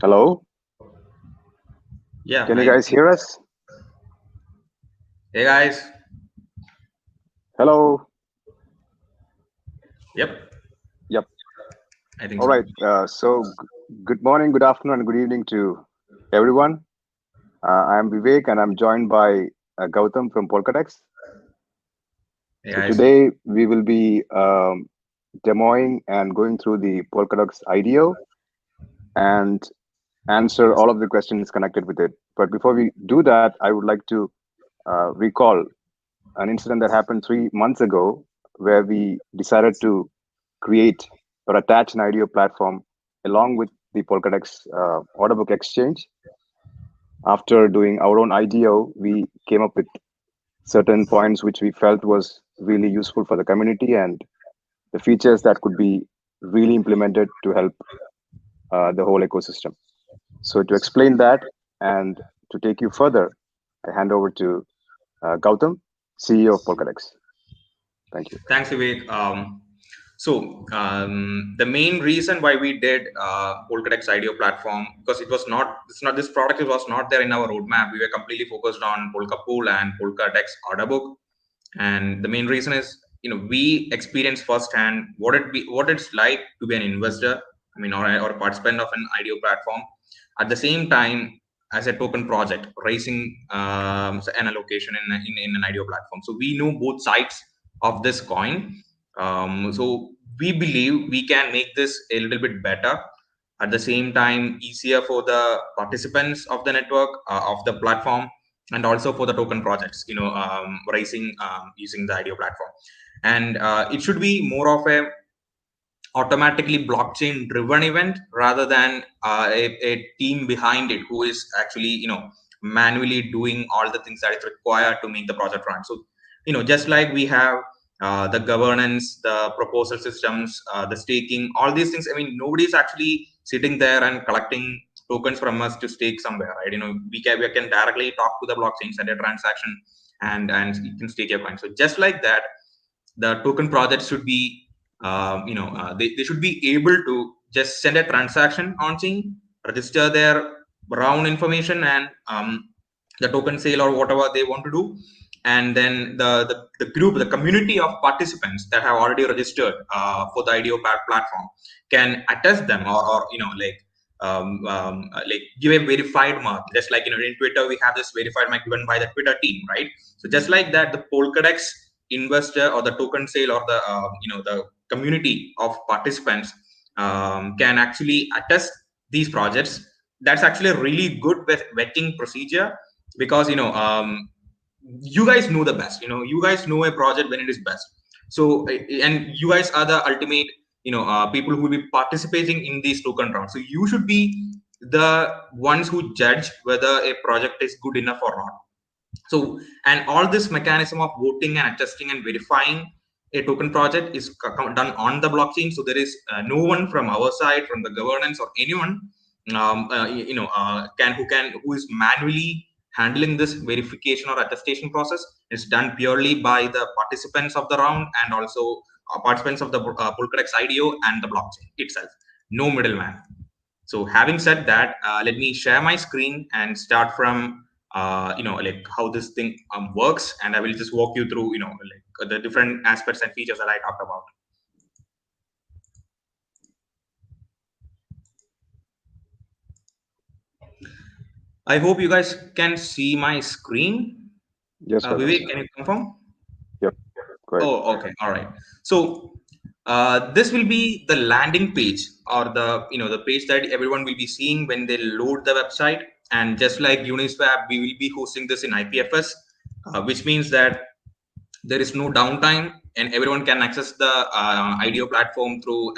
Hello, Yeah, can you hi. guys hear us? Hey guys. Hello. Yep, Yep. I think All so. right. Good morning, good afternoon, and good evening to everyone. I'm Vivek, and I'm joined by Gautham from Polkadex. Hey So guys. today we will be demoing and going through the Polkadots IDO and answer all of the questions connected with it. But before we do that, I would like to recall an incident that happened 3 months ago, where we decided to create or attach an IDO platform along with the Polkadex orderbook exchange. After doing our own IDO, we came up with certain points which we felt was really useful for the community and the features that could be really implemented to help the whole ecosystem. So to explain that and to take you further, I hand over to Gautam, CEO of Polkadex. Thank you. Thanks, Vivek. The main reason why we did Polkadex IDO platform, because this product was not there in our roadmap. We were completely focused on Polka Pool and Polkadex order book. And the main reason is, we experienced firsthand what it's like to be an investor, or a participant of an IDO platform. At the same time, as a token project, raising an allocation in an IDO platform. So we know both sides of this coin. So we believe we can make this a little bit better. At the same time, easier for the participants of the network, of the platform, and also for the token projects, raising using the IDO platform. And it should be more of a automatically blockchain driven event rather than a team behind it who is actually manually doing all the things that is required to make the project run. So just like we have the governance, the proposal systems, the staking, all these things, nobody's actually sitting there and collecting tokens from us to stake somewhere, right? We can directly talk to the blockchain, send a transaction, and you can stake your coin. So just like that, the token project should be they should be able to just send a transaction on chain, register their round information and the token sale or whatever they want to do, and then the group, the community of participants that have already registered for the IDO platform can attest them, or like give a verified mark, just like in Twitter we have this verified mark given by the Twitter team, right? So just like that, the Polkadex investor or the token sale or the community of participants can actually attest these projects. That's actually a really good vetting procedure, because you guys know the best. You guys know a project when it is best. So and you guys are the ultimate people who will be participating in these token rounds. So you should be the ones who judge whether a project is good enough or not. So, and all this mechanism of voting and adjusting and verifying a token project is done on the blockchain. So there is no one from our side, from the governance or anyone, who is manually handling this verification or attestation process. It's done purely by the participants of the round and also participants of the Polkadex IDO and the blockchain itself. No middleman. So having said that, let me share my screen and start from like how this thing works, and I will just walk you through like the different aspects and features that I talked about. I hope you guys can see my screen. Yes, Gautam. Vivek, can you confirm? Yep. Go ahead. Oh, okay, all right. So this will be the landing page, or the page that everyone will be seeing when they load the website. And just like Uniswap, we will be hosting this in IPFS, which means that there is no downtime and everyone can access the IDO platform through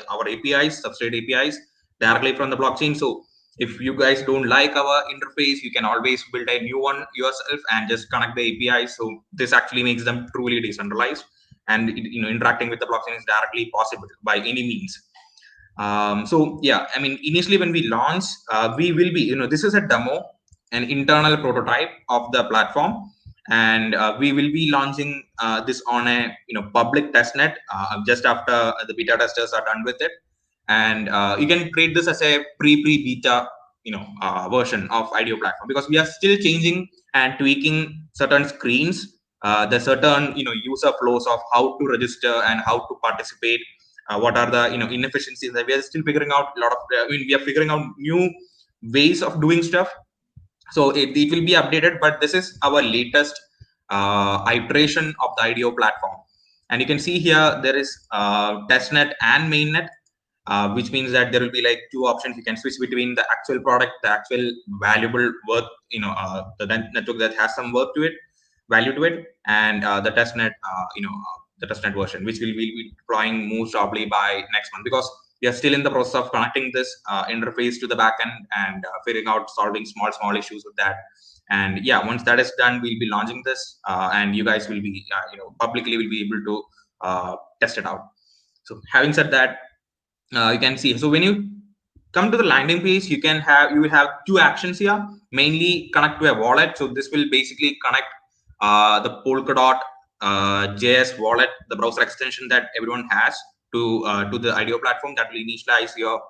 our APIs, Substrate APIs, directly from the blockchain. So if you guys don't like our interface, you can always build a new one yourself and just connect the APIs. So this actually makes them truly decentralized, and interacting with the blockchain is directly possible by any means. So yeah, initially when we launch, we will be, this is a demo, an internal prototype of the platform, and we will be launching this on a public testnet just after the beta testers are done with it. and you can treat this as a pre-beta version of IDO platform, because we are still changing and tweaking certain screens, the certain user flows of how to register and how to participate, what are the inefficiencies that we are still figuring out. A lot of we are figuring out new ways of doing stuff, so it will be updated. But this is our latest iteration of the IDO platform, and you can see here there is testnet and mainnet, which means that there will be like two options. You can switch between the actual product, the actual valuable worth, the network that has some worth to it, value to it, and the testnet, the testnet version, which we'll be deploying most probably by next month, because we are still in the process of connecting this interface to the backend and figuring out solving small issues with that. And yeah, once that is done, we'll be launching this, and you guys will be publicly will be able to test it out. So having said that, you can see, so when you come to the landing page, you will have two actions here. Mainly connect to a wallet. So this will basically connect the Polkadot JS wallet, the browser extension that everyone has, to the IDO platform. That will initialize your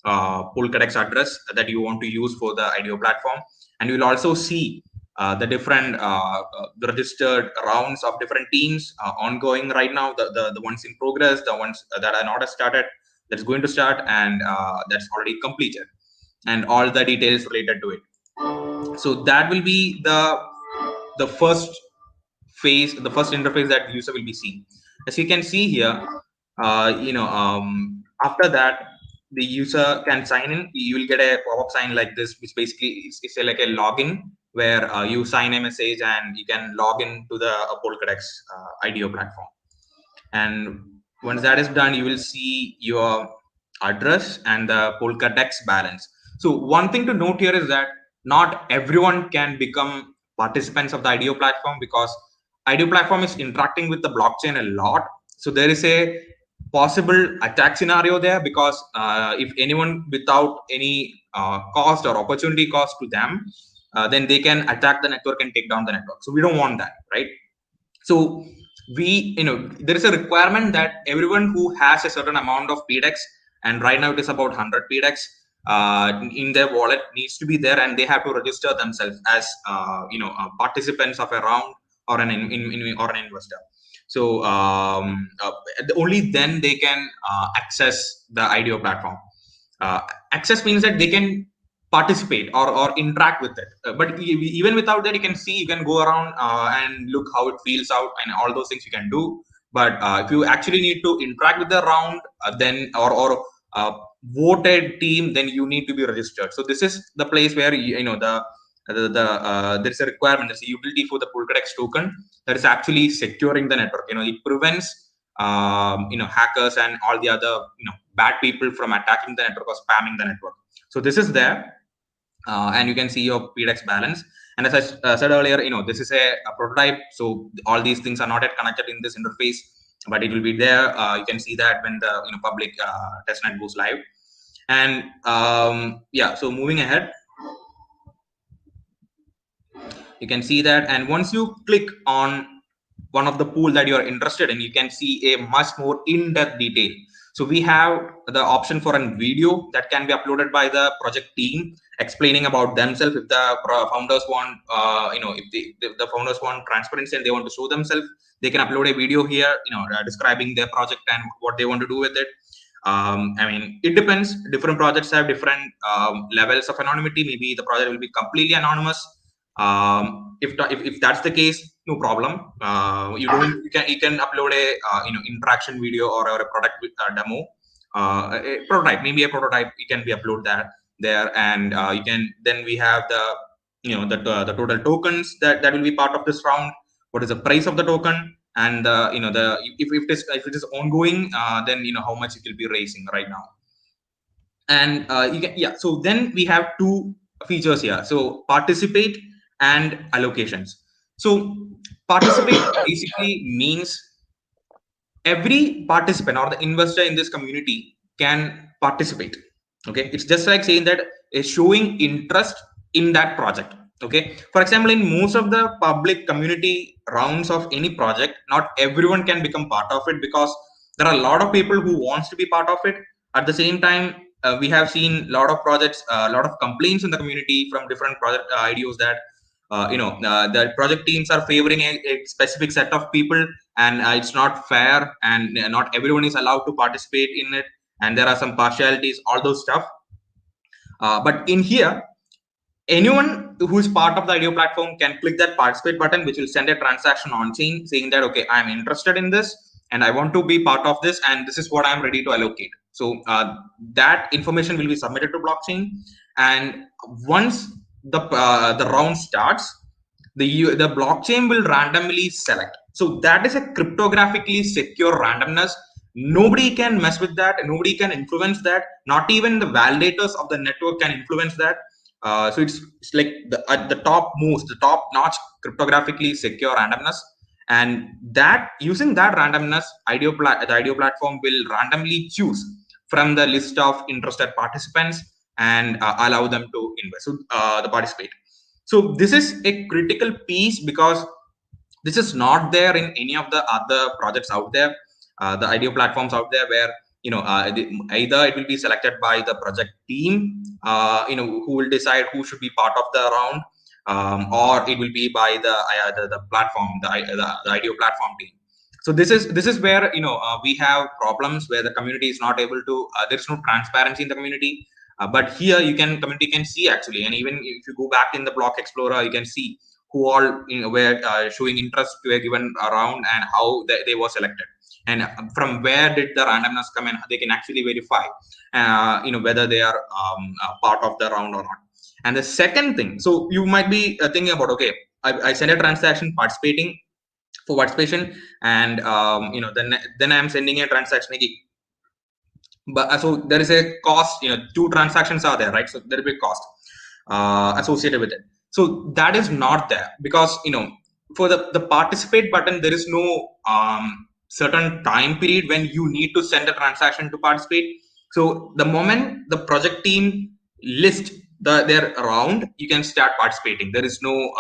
Polkadex address that you want to use for the IDO platform. And you will also see the different the registered rounds of different teams ongoing right now, the ones in progress, the ones that are not started, that's going to start, and that's already completed, and all the details related to it. So that will be the first phase, the first interface that the user will be seeing. As you can see here, after that, the user can sign in. You will get a pop-up sign like this, which basically is like a login, where you sign a message and you can log into the Polkadex IDO platform. And once that is done, you will see your address and the Polkadex balance. So one thing to note here is that not everyone can become participants of the IDO platform, because IDO platform is interacting with the blockchain a lot. So there is a possible attack scenario there, because if anyone without any cost or opportunity cost to them, then they can attack the network and take down the network. So we don't want that, right? So there is a requirement that everyone who has a certain amount of PDEX, and right now it is about 100 PDEX in their wallet, needs to be there, and they have to register themselves as participants of a round or an investor. So only then they can access the IDO platform. Access means that they can participate or interact with it, but even without that, you can see, you can go around and look how it feels out, and all those things you can do. But if you actually need to interact with the round, then or voted team, then you need to be registered. So this is the place where there's a requirement, there's a utility for the Polkadex token that is actually securing the network. It prevents hackers and all the other bad people from attacking the network or spamming the network. So this is there, and you can see your PDEX balance. And as I said earlier, this is a prototype, so all these things are not yet connected in this interface, but it will be there. You can see that when the public testnet goes live. And yeah, so moving ahead, you can see that, and once you click on one of the pool that you are interested in, you can see a much more in-depth detail. So we have the option for a video that can be uploaded by the project team, explaining about themselves. If the founders want, if the founders want transparency and they want to show themselves, they can upload a video here, describing their project and what they want to do with it. I mean, it depends. Different projects have different levels of anonymity. Maybe the project will be completely anonymous. If that's the case, no problem. You can upload a interaction video or a product demo, a prototype, maybe a prototype. You can be upload that there, and you can, then we have the the total tokens that will be part of this round. What is the price of the token, and if it is ongoing, then how much it will be raising right now. And so then we have two features here. So participate and allocations. So participate basically means every participant or the investor in this community can participate. Okay, it's just like saying that is showing interest in that project. Okay, for example, in most of the public community rounds of any project, not everyone can become part of it, because there are a lot of people who wants to be part of it, At the same time, we have seen a lot of projects, a lot of complaints in the community from different project IDOs that the project teams are favoring a specific set of people, and it's not fair, and not everyone is allowed to participate in it, and there are some partialities, all those stuff. But in here, anyone who is part of the IDO platform can click that participate button, which will send a transaction on chain saying that, okay, I'm interested in this and I want to be part of this, and this is what I'm ready to allocate. So that information will be submitted to blockchain, and once the round starts, the blockchain will randomly select. So that is a cryptographically secure randomness. Nobody can mess with that. Nobody can influence that. Not even the validators of the network can influence that. So it's like at the top notch cryptographically secure randomness, and that using that randomness, the IDO platform will randomly choose from the list of interested participants and allow them to invest, so the participate. So this is a critical piece because this is not there in any of the other projects out there, the IDO platforms out there, where either it will be selected by the project team, who will decide who should be part of the round, or it will be by the platform, the IDO platform team. So this is where we have problems where the community is not able to. There's no transparency in the community. But here community can see actually, and even if you go back in the block explorer, you can see who all were showing interest to a given round and how they were selected, and from where did the randomness come, and they can actually verify whether they are part of the round or not. And the second thing, so you might be thinking about, okay, I send a transaction participating for participation, and then I'm sending a transaction again. But so there is a cost, 2 transactions are there, right? So there will be a cost associated with it. So that is not there because for the participate button, there is no certain time period when you need to send a transaction to participate. So the moment the project team list their round, you can start participating. There is no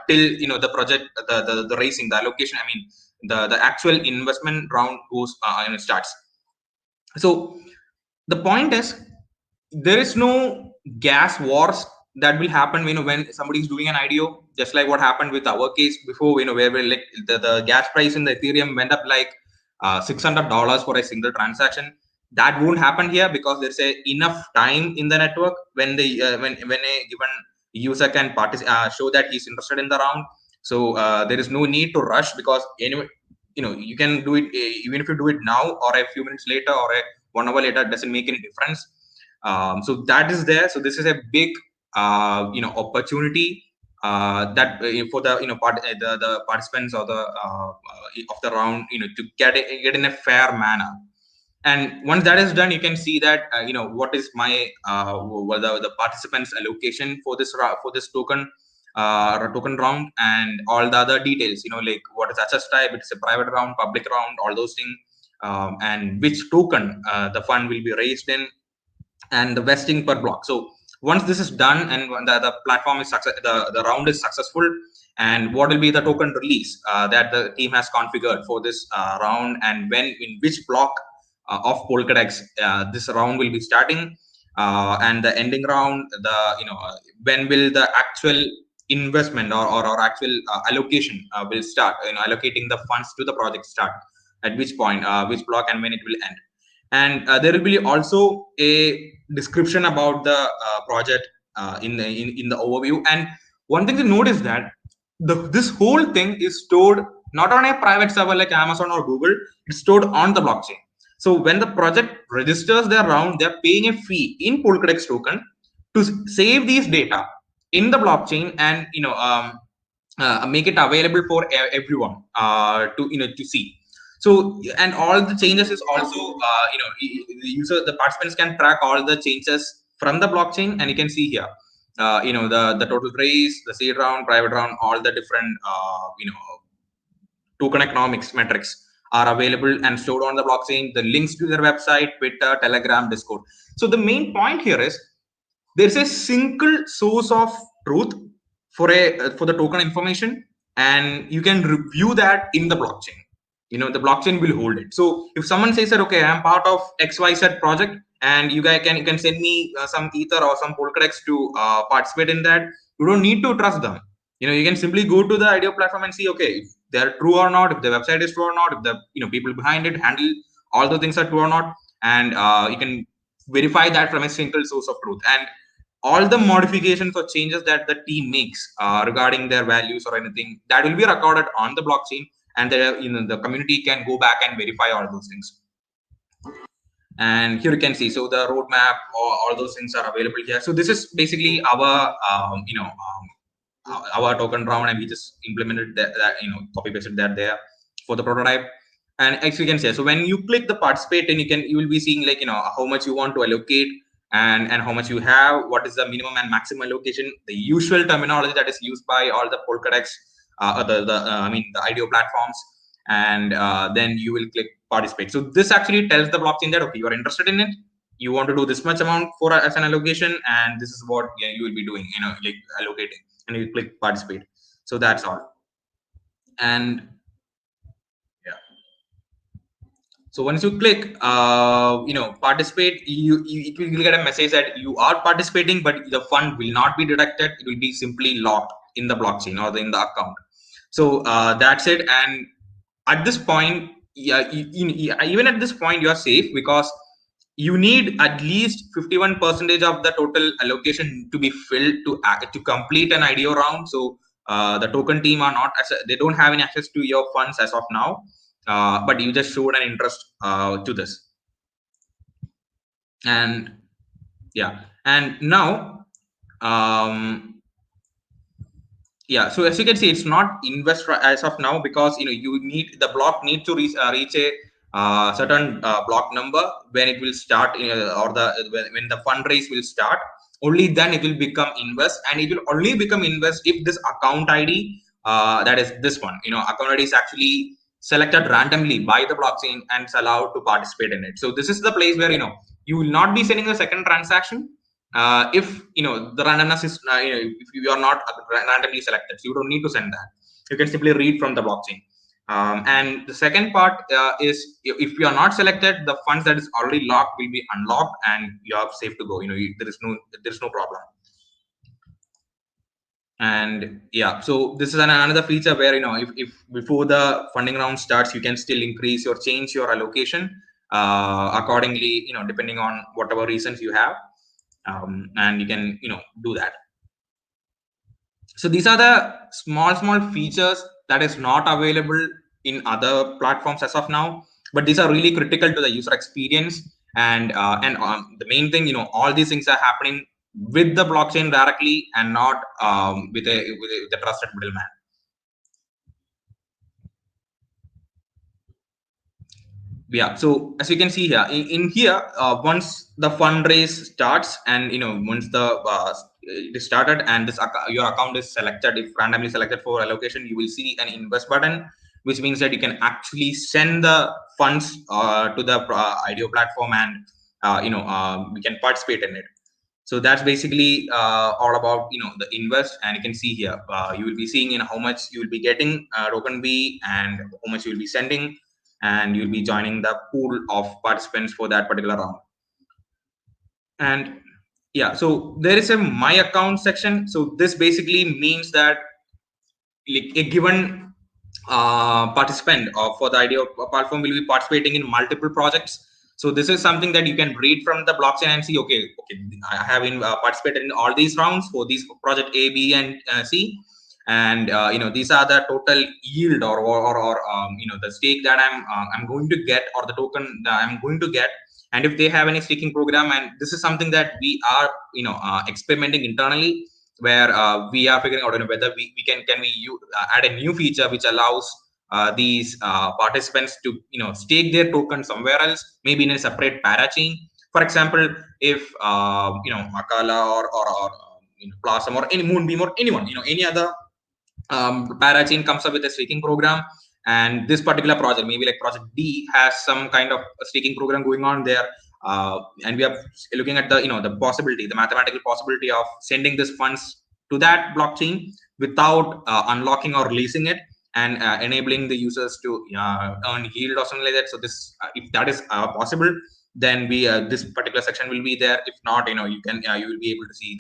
till the project the raising, the allocation, I mean the actual investment round goes starts. So the point is, there is no gas wars that will happen when somebody is doing an IDO, just like what happened with our case before, where like the gas price in the Ethereum went up like $600 for a single transaction. That won't happen here because there's enough time in the network when when a given user can show that he's interested in the round. So there is no need to rush, because anyway, you can do it even if you do it now or a few minutes later or a 1 hour later, it doesn't make any difference. So that is there. So this is a big opportunity that for the the participants or the of the round to get in a fair manner. And once that is done, you can see that what is my the participants allocation for this token token round, and all the other details, like what is access type, it's a private round, public round, all those things, and which token the fund will be raised in, and the vesting per block. So once this is done and the platform is the round is successful, and what will be the token release that the team has configured for this round, and in which block of Polkadex this round will be starting, and the ending round, when will the actual investment or actual allocation will start, allocating the funds to the project start, at which point, which block, and when it will end. And there will be also a description about the project in the overview. And one thing to note is that this whole thing is stored not on a private server like Amazon or Google. It's stored on the blockchain. So when the project registers their round, they're paying a fee in Polkadex token to save these data in the blockchain, and make it available for everyone to see. So, and all the changes is also the participants can track all the changes from the blockchain, and you can see here the total raise, the seed round, private round, all the different token economics metrics are available and stored on the blockchain. The links to their website, Twitter, Telegram, Discord. So the main point here is there's a single source of truth for the token information, and you can review that in the blockchain. The blockchain will hold it. So if someone says that, okay, I'm part of XYZ project, and you can send me some Ether or some Polkadex to participate in that. You don't need to trust them. You can simply go to the IDO platform and see, okay, if they're true or not, if the website is true or not, if the people behind it handle all the things are true or not, and you can verify that from a single source of truth. And all the modifications or changes that the team makes regarding their values or anything, that will be recorded on the blockchain, and the community can go back and verify all those things. And here you can see, so the roadmap, all those things are available here. So this is basically our our token round, and we just implemented that copy pasted that there for the prototype. And as you can see, so when you click the participate, and you will be seeing like how much you want to allocate, and how much you have, what is the minimum and maximum allocation, the usual terminology that is used by all the Polkadex the IDO platforms. And then you will click participate. So this actually tells the blockchain that, okay, you are interested in it, you want to do this much amount for as an allocation, and this is what you will be doing, like allocating, and you click participate. So that's all. And yeah, so once you click participate, you will get a message that you are participating, but the fund will not be deducted. It will be simply locked in the blockchain or in the account. So that's it. And at this point, yeah, even at this point, you are safe, because you need at least 51% of the total allocation to be filled to complete an IDO round. So the token team are not, they don't have any access to your funds as of now, but you just showed an interest to this. And yeah, and now yeah, so as you can see, it's not invest as of now, because you need the block need to reach a certain block number when it will start, or when the fundraise will start. Only then it will become invest, and it will only become invest if this account ID, that is this one, account ID is actually selected randomly by the blockchain and it's allowed to participate in it. So this is the place where you will not be sending the second transaction if the randomness is if you are not randomly selected. So you don't need to send that. You can simply read from the blockchain. And the second part is, if you are not selected, the funds that is already locked will be unlocked, and you are safe to go. There is no problem. And yeah, so this is another feature where if before the funding round starts, you can still increase or change your allocation accordingly, depending on whatever reasons you have. And you can do that. So these are the small features that is not available in other platforms as of now, but these are really critical to the user experience. And the main thing, all these things are happening with the blockchain directly, and not with a trusted middleman. Yeah, so as you can see here, in here, once the fundraise starts, and once the it is started, and your account is selected, if randomly selected for allocation, you will see an invest button, which means that you can actually send the funds to the IDO platform, and we can participate in it. So that's basically all about the invest. And you can see here, you will be seeing how much you will be getting token B, and how much you will be sending, and you'll be joining the pool of participants for that particular round. And yeah, so there is a my account section. So this basically means that a given participant for the IDO platform will be participating in multiple projects. So this is something that you can read from the blockchain and see, okay, I have participated in all these rounds for these project A, B, and C. And these are the total yield or the stake that I'm going to get, or the token that I'm going to get. And if they have any staking program, and this is something that we are experimenting internally, where we are figuring out whether we can add a new feature which allows these participants to stake their token somewhere else, maybe in a separate parachain. For example, if Makala or Blossom or any Moonbeam or anyone, any other parachain comes up with a staking program, and this particular project, maybe like project D, has some kind of staking program going on there, and we are looking at the the mathematical possibility of sending these funds to that blockchain without unlocking or releasing it, and enabling the users to earn yield or something like that. So this if that is possible, then this particular section will be there. If not, you will be able to see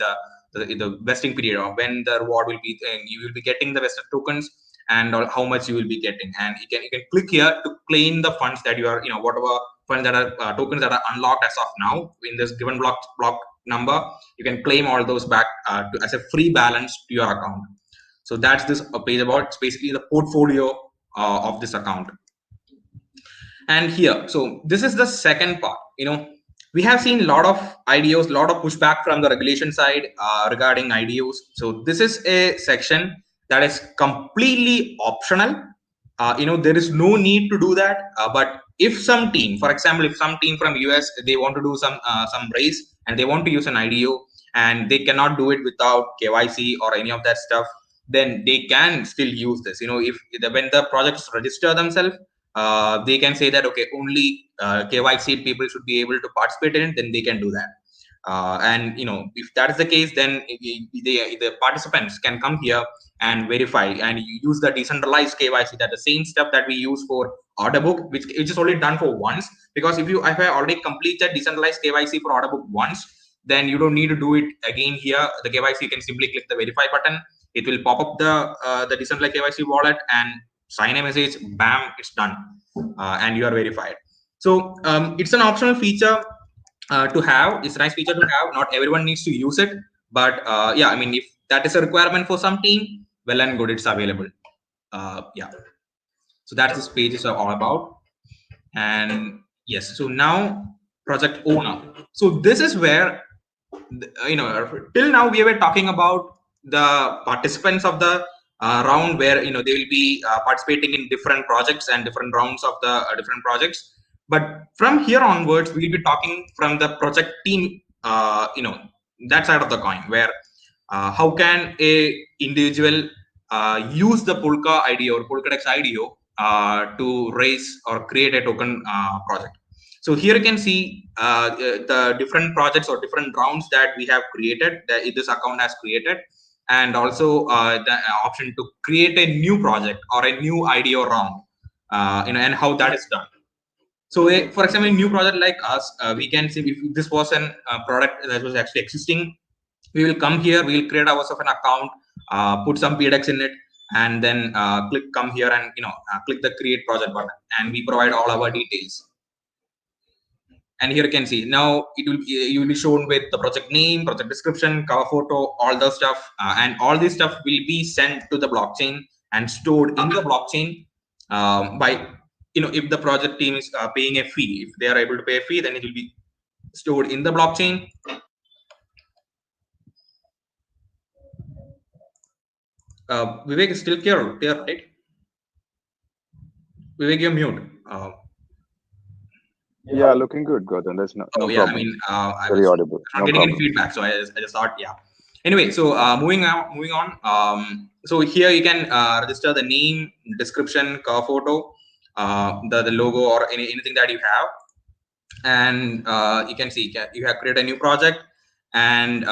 the vesting period of when the reward will be, you will be getting the vested tokens, and how much you will be getting. And you can click here to claim the funds that you are, whatever funds that are tokens that are unlocked as of now in this given block number, you can claim all those back as a free balance to your account. So that's this page about. It's basically the portfolio of this account. And here, so this is the second part. We have seen a lot of IDOs, a lot of pushback from the regulation side regarding IDOs. So this is a section that is completely optional. There is no need to do that. But if some team, for example, if some team from US, they want to do some raise and they want to use an IDO and they cannot do it without KYC or any of that stuff, then they can still use this. When the projects register themselves, they can say that, okay, only KYC people should be able to participate in it, then they can do that. And if that is the case, then the participants can come here and verify and use the decentralized KYC, that the same stuff that we use for orderbook, which is only done for once. Because if I already completed decentralized KYC for orderbook once, then you don't need to do it again here. The KYC, you can simply click the verify button. It will pop up the decentralized KYC wallet and sign a message, bam, it's done, and you are verified. So it's an optional feature to have. It's a nice feature to have. Not everyone needs to use it, but yeah, if that is a requirement for some team, well and good, it's available. Yeah, so that's this page is all about. And yes, so now project owner. So this is where till now we were talking about the participants of the round, where they will be participating in different projects and different rounds of the different projects. But from here onwards, we'll be talking from the project team, that side of the coin, where how can a individual use the Polka IDO or Polkadex IDO to raise or create a token project. So here you can see the different projects or different rounds that we have created, that this account has created, and also the option to create a new project or a new IDO round, and how that is done. So for example, a new project like us, we can see if this was a product that was actually existing, we will come here, we will create ourselves an account, put some PDEX in it, and then come here and click the create project button, and we provide all our details. And here you can see now you will be shown with the project name, project description, cover photo, all the stuff, and all this stuff will be sent to the blockchain and stored in the blockchain by if the project team is paying a fee. If they are able to pay a fee, then it will be stored in the blockchain. Vivek is still clear, right? Vivek, you're mute. Yeah, looking good, Gautham. There's no yeah, problem. I Very was audible. not No getting any problem. feedback, so I just thought, yeah. Anyway, so moving on. So here you can register the name, description, cover photo, the logo, or anything that you have, and you can see you have created a new project, and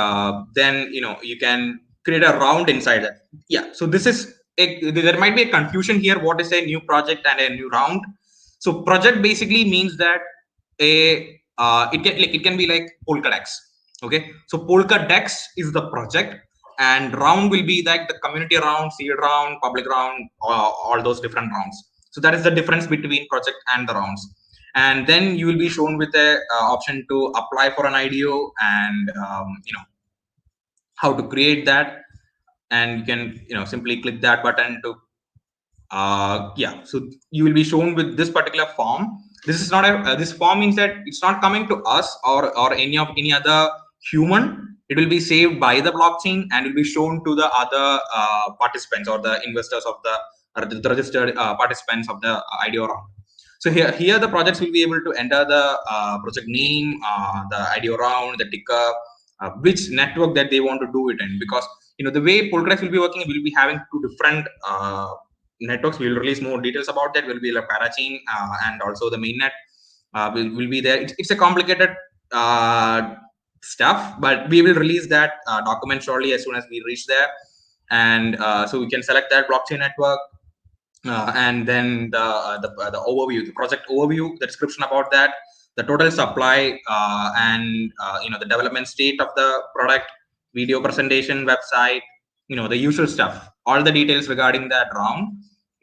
then you can create a round inside that. Yeah, so this is there might be a confusion here. What is a new project and a new round? So project basically means that it can be like Polkadex. Okay, so Polkadex is the project, and round will be like the community round, seed round, public round, all those different rounds. So that is the difference between project and the rounds. And then you will be shown with a option to apply for an IDO, and how to create that, and you can simply click that button to yeah. So you will be shown with this particular form. This is not a this form means that it's not coming to us or any other human. It will be saved by the blockchain and will be shown to the other participants or the investors of the registered participants of the IDO round. So here the projects will be able to enter the project name, the IDO round, the ticker, which network that they want to do it in. Because the way Polkadex will be working, we'll be having two different networks. We'll release more details about that. Will be like Parachain and also the mainnet will be there. It's a complicated stuff, but we will release that document shortly as soon as we reach there. And so we can select that blockchain network. And then the overview, the project overview, the description about that, the total supply and the development state of the product, video presentation, website, the usual stuff, all the details regarding that round,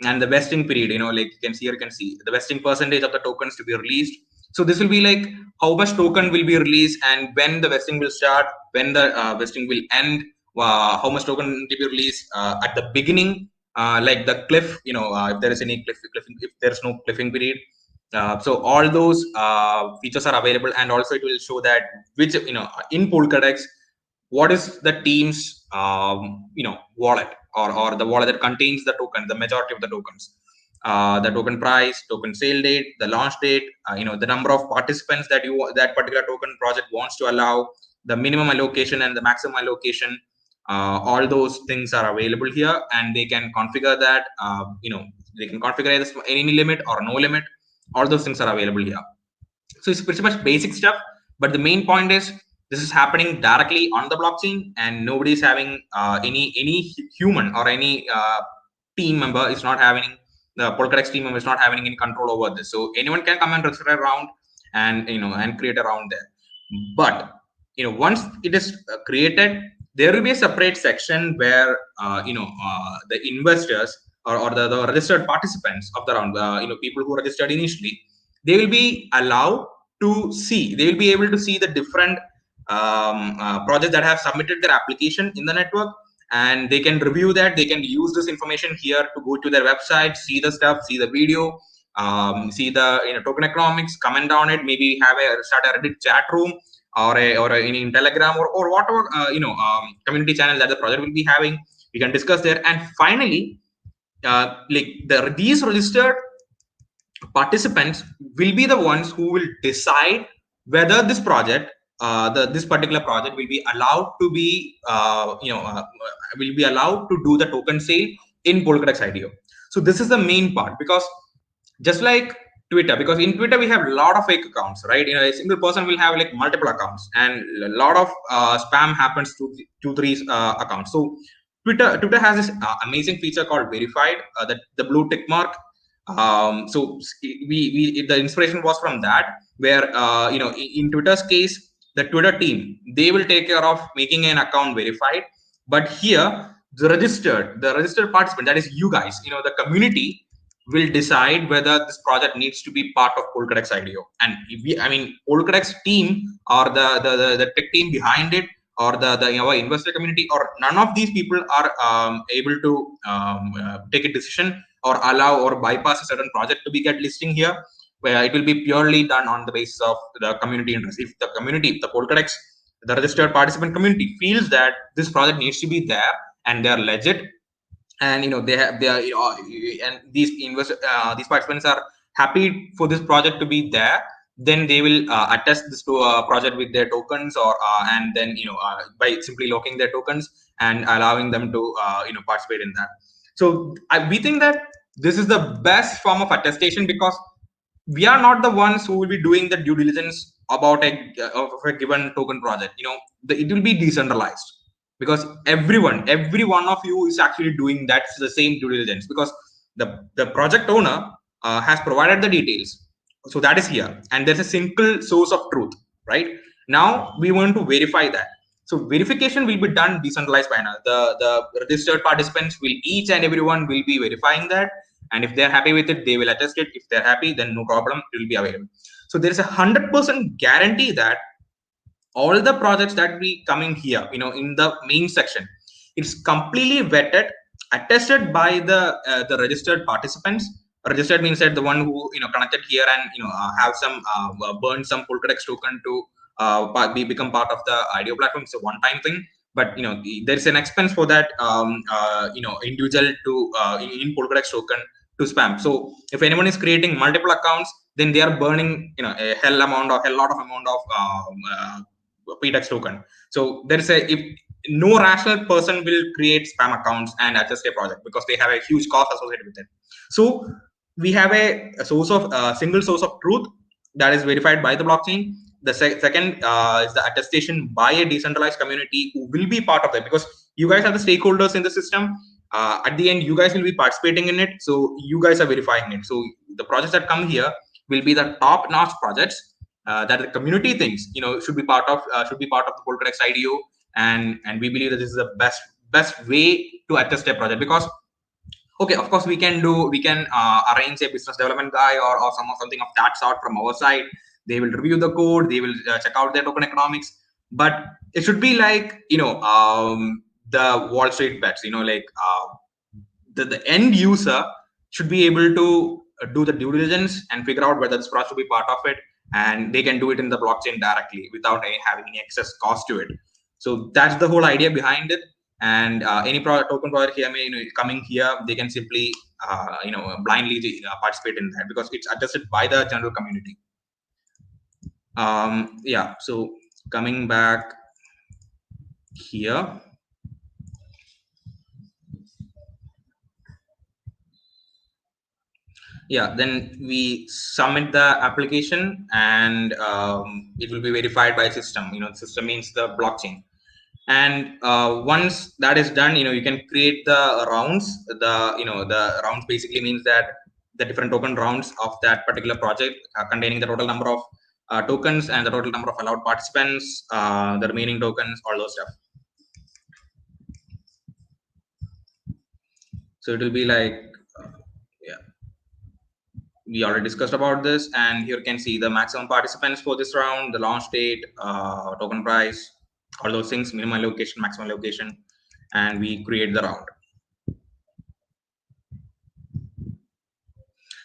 and the vesting period. Like you can see the vesting percentage of the tokens to be released. So this will be like how much token will be released and when the vesting will start, when the vesting will end, how much token will be released at the beginning, like the cliff, if there is any if there's no cliffing period. So all those features are available, and also it will show that which in Polkadex, what is the team's wallet, or the wallet that contains the token, the majority of the tokens, the token price, token sale date, the launch date, the number of participants that that particular token project wants to allow, the minimum allocation and the maximum allocation. All those things are available here, and they can configure that. They can configure any limit or no limit. All those things are available here. So it's pretty much basic stuff, but the main point is this is happening directly on the blockchain, and nobody is having any human or any team member is not having, the Polkadex team member is not having any control over this. So anyone can come and register a round and and create a round there. But once it is created, there will be a separate section where the investors or the registered participants of the round, people who registered initially, they will be allowed to see, they will be able to see the different projects that have submitted their application in the network, and they can review that. They can use this information here to go to their website, see the stuff, see the video, see the token economics, comment on it, maybe start a Reddit chat room, or in Telegram, or whatever community channel that the project will be having. We can discuss there. And finally, like these registered participants will be the ones who will decide whether this project, this particular project, will be allowed to be will be allowed to do the token sale in Polkadex IDO. So this is the main part, because just like Twitter, because in Twitter we have a lot of fake accounts, right? A single person will have like multiple accounts, and a lot of spam happens to 2-3 accounts. So Twitter has this amazing feature called verified, the blue tick mark. So the inspiration was from that, where in Twitter's case, the Twitter team, they will take care of making an account verified, but here the registered participant, that is you guys, the community, will decide whether this project needs to be part of Polkadex IDO. And Polkadex team, or the tech team behind it, or the investor community, or none of these people are able to take a decision or allow or bypass a certain project to get listing here, where it will be purely done on the basis of the community interest. If the community, the Polkadex, the registered participant community, feels that this project needs to be there and they are legit, and they are and these these participants are happy for this project to be there, then they will attest this to a project with their tokens, or and then by simply locking their tokens and allowing them to participate in that. So we think that this is the best form of attestation, because we are not the ones who will be doing the due diligence about a given token project. It will be decentralized, because every one of you is actually doing the same due diligence, because the project owner has provided the details. So that is here, and there's a single source of truth. Right now we want to verify that. So verification will be done decentralized manner. The registered participants will, each and everyone will be verifying that, and if they're happy with it, they will attest it. If they're happy, then no problem, it will be available. So there is a 100% guarantee that all the projects that we coming here, in the main section, it's completely vetted, attested by the registered participants. Registered means that the one who connected here and have some burn some Polkadex token to become part of the IDO platform. It's a one-time thing, but there's an expense for that individual to in Polkadex token to spam. So if anyone is creating multiple accounts, then they are burning a hell lot of amount of PDEX token. So there is if no rational person will create spam accounts and adjust a project, because they have a huge cost associated with it. So we have a single source of truth that is verified by the blockchain. The second is the attestation by a decentralized community who will be part of it, because you guys are the stakeholders in the system. At the end, you guys will be participating in it, so you guys are verifying it. So the projects that come here will be the top-notch projects, that the community thinks should be part of the Polkadex IDO, and we believe that this is the best way to attest a project. Because okay, of course we can arrange a business development guy or something of that sort from our side. They will review the code, they will check out their token economics, but it should be like the Wall Street bets, like the end user should be able to do the due diligence and figure out whether this project should be part of it, and they can do it in the blockchain directly without having any excess cost to it. So that's the whole idea behind it. And any token project here coming here, they can simply blindly participate in that because it's attested by the general community. Yeah, so coming back here, yeah, then we submit the application, and it will be verified by system. System means the blockchain. And once that is done, you can create the rounds. The rounds basically means that the different token rounds of that particular project containing the total number of tokens and the total number of allowed participants, the remaining tokens, all those stuff. So it will be like, yeah, we already discussed about this, and here you can see the maximum participants for this round, the launch date, token price, all those things, minimum allocation, maximum allocation, and we create the round.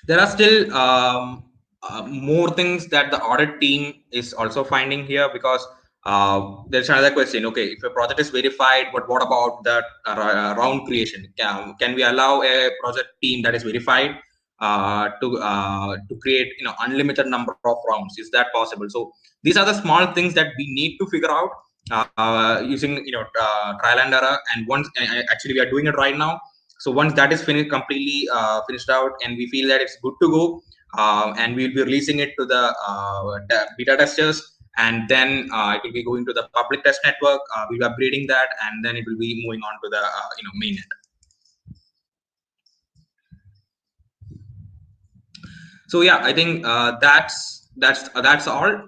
There are still more things that the audit team is also finding here, because there's another question. Okay, if a project is verified, but what about that round creation? Can we allow a project team that is verified to create unlimited number of rounds? Is that possible? So these are the small things that we need to figure out using trial and error. And once actually we are doing it right now. So once that is completely finished out, and we feel that it's good to go, and we'll be releasing it to the beta testers, and then it will be going to the public test network. We'll be upgrading that, and then it will be moving on to the mainnet. So yeah, I think that's all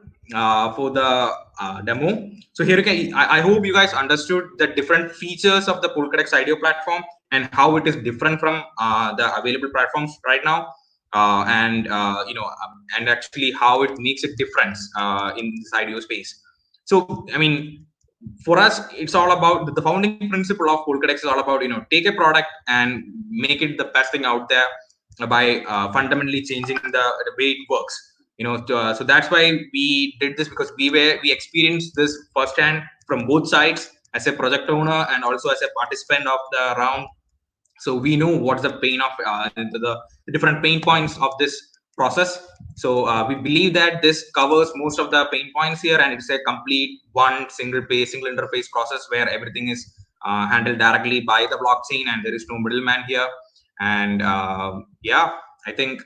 for the demo. So here I hope you guys understood the different features of the Polkadex IDO platform and how it is different from the available platforms right now, and actually how it makes a difference in this IDO space. So I mean, for us, it's all about the founding principle of Polkadex is all about take a product and make it the best thing out there by fundamentally changing the way it works. So that's why we did this, because we experienced this firsthand from both sides, as a project owner and also as a participant of the round. So we know what's the pain of the different pain points of this process. So we believe that this covers most of the pain points here, and it's a complete single interface process where everything is handled directly by the blockchain, and there is no middleman here. And yeah, I think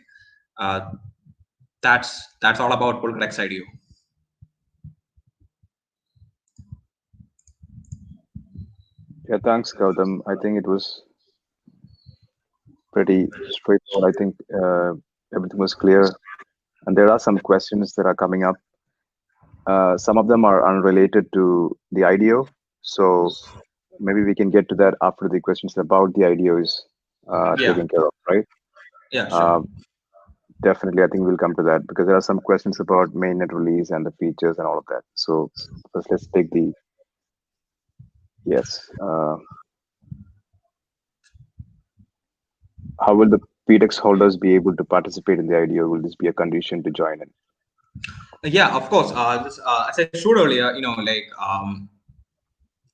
that's all about Polkadex IDO. Yeah, thanks, Gautham. I think it was pretty straightforward. I think everything was clear, and there are some questions that are coming up. Some of them are unrelated to the IDO, so maybe we can get to that after the questions about the IDO is taken care of, right? Yeah, sure. Definitely, I think we'll come to that, because there are some questions about mainnet release and the features and all of that. So first, let's take the yes. How will the PDEX holders be able to participate in the IDO? Will this be a condition to join in? Yeah, of course. As I showed earlier,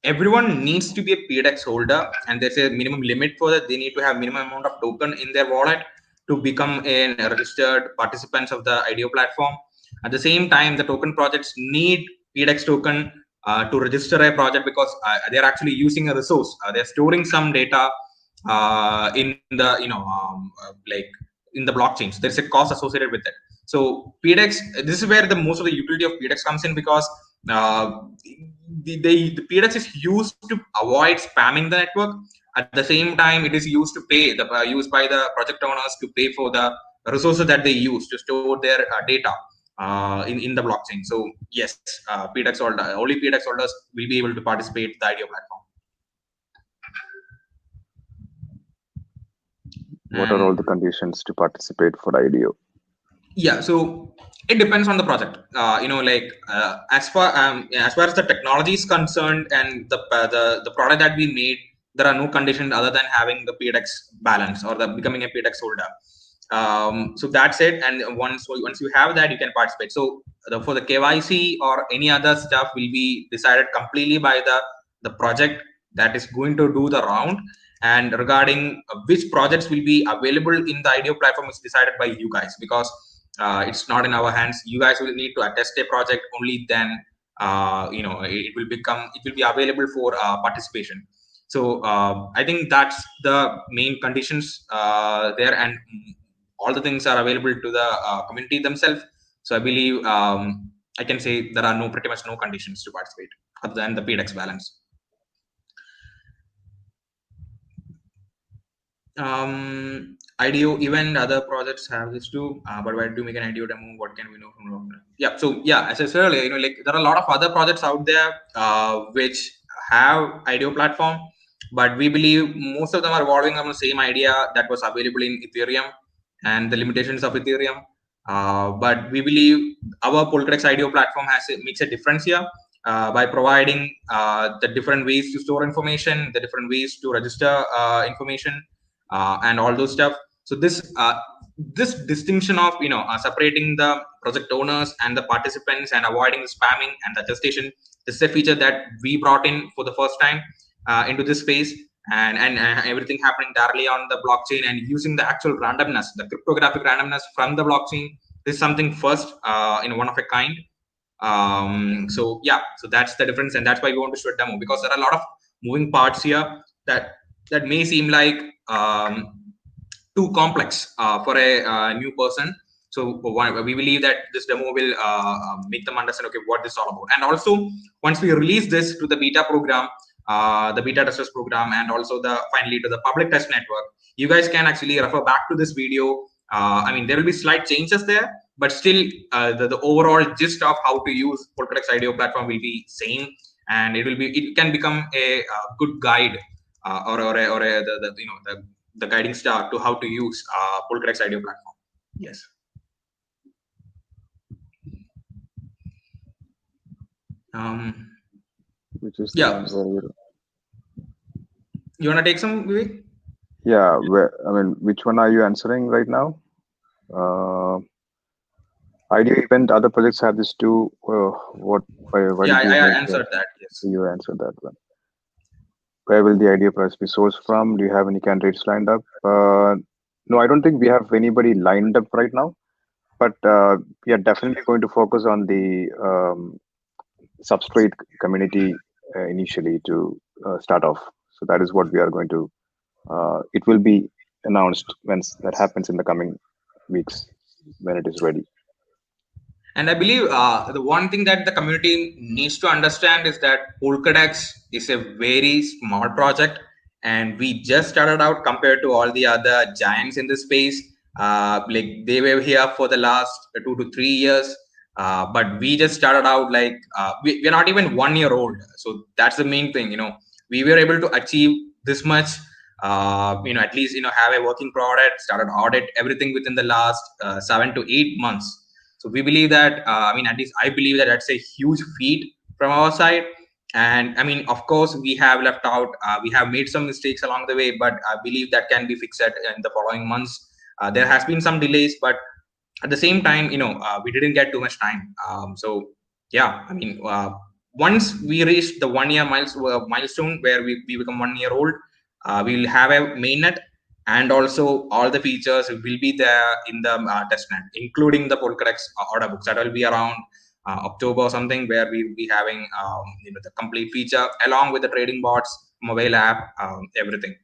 everyone needs to be a PDEX holder, and there's a minimum limit for that. They need to have minimum amount of token in their wallet to become a registered participants of the IDO platform. At the same time, the token projects need PDEX token to register a project, because they're actually using a resource. They're storing some data in the in the blockchain. So there's a cost associated with it. So PDEX, this is where the most of the utility of PDEX comes in, because the PDEX is used to avoid spamming the network. At the same time, it is used to pay used by the project owners to pay for the resources that they use to store their data. in the blockchain. So yes, PDEX holder, only PDEX holders will be able to participate in the IDO platform. What are all the conditions to participate for IDO? Yeah, so it depends on the project. As far as the technology is concerned and the product that we made, there are no conditions other than having the PDEX balance or the becoming a PDEX holder. So that's it. And once you have that, you can participate. So for the KYC or any other stuff will be decided completely by the project that is going to do the round. And regarding which projects will be available in the IDO platform is decided by you guys, because it's not in our hands. You guys will need to attest a project, only then it will be available for participation. So I think that's the main conditions there, and all the things are available to the community themselves. So I believe I can say there are pretty much no conditions to participate other than the PDEX balance. IDO event, other projects have this too, but why do make an IDO demo? What can we know from yeah? So yeah, as I said earlier, there are a lot of other projects out there which have IDO platform, but we believe most of them are evolving on the same idea that was available in Ethereum and the limitations of Ethereum. But we believe our Polkadex IDO platform makes a difference here by providing the different ways to store information, the different ways to register information, and all those stuff. So this distinction of separating the project owners and the participants and avoiding the spamming and the attestation, this is a feature that we brought in for the first time into this space, and everything happening directly on the blockchain and using the actual randomness, the cryptographic randomness from the blockchain. This is something first in one of a kind. So yeah, so that's the difference, and that's why we want to show a demo, because there are a lot of moving parts here that may seem like too complex for a new person. So we believe that this demo will make them understand, okay, what this is all about. And also, once we release this to the beta program, the beta testers program, and also finally to the public test network, you guys can actually refer back to this video. I mean, there will be slight changes there, but still the overall gist of how to use Polkadex IDO platform will be same, and it can become a good guide or the guiding star to how to use Polkadex IDO platform. Yes. Which is yeah. You want to take some, Vivek? Yeah, I mean, which one are you answering right now? IDO event, other projects have this too. Why yeah, I answered that. Yes. You answered that one. Where will the IDO price be sourced from? Do you have any candidates lined up? No, I don't think we have anybody lined up right now, but we are definitely going to focus on the Substrate community initially to start off. So that is what we are going to. It will be announced once that happens in the coming weeks when it is ready. And I believe the one thing that the community needs to understand is that Polkadex is a very small project, and we just started out compared to all the other giants in this space. Like they were here for the last 2 to 3 years, but we just started out like we're not even 1 year old. So that's the main thing. We were able to achieve this much. At least have a working product, started audit, everything within the last 7 to 8 months. So we believe that, at least I believe that that's a huge feat from our side. And I mean, of course, we have left out, we have made some mistakes along the way, but I believe that can be fixed in the following months. There has been some delays, but at the same time, we didn't get too much time. So yeah, I mean, once we reach the 1 year milestone where we become 1 year old, we will have a mainnet. And also all the features will be there in the testnet, including the Polkadex order books. That will be around October or something, where we will be having the complete feature along with the trading bots, mobile app, everything.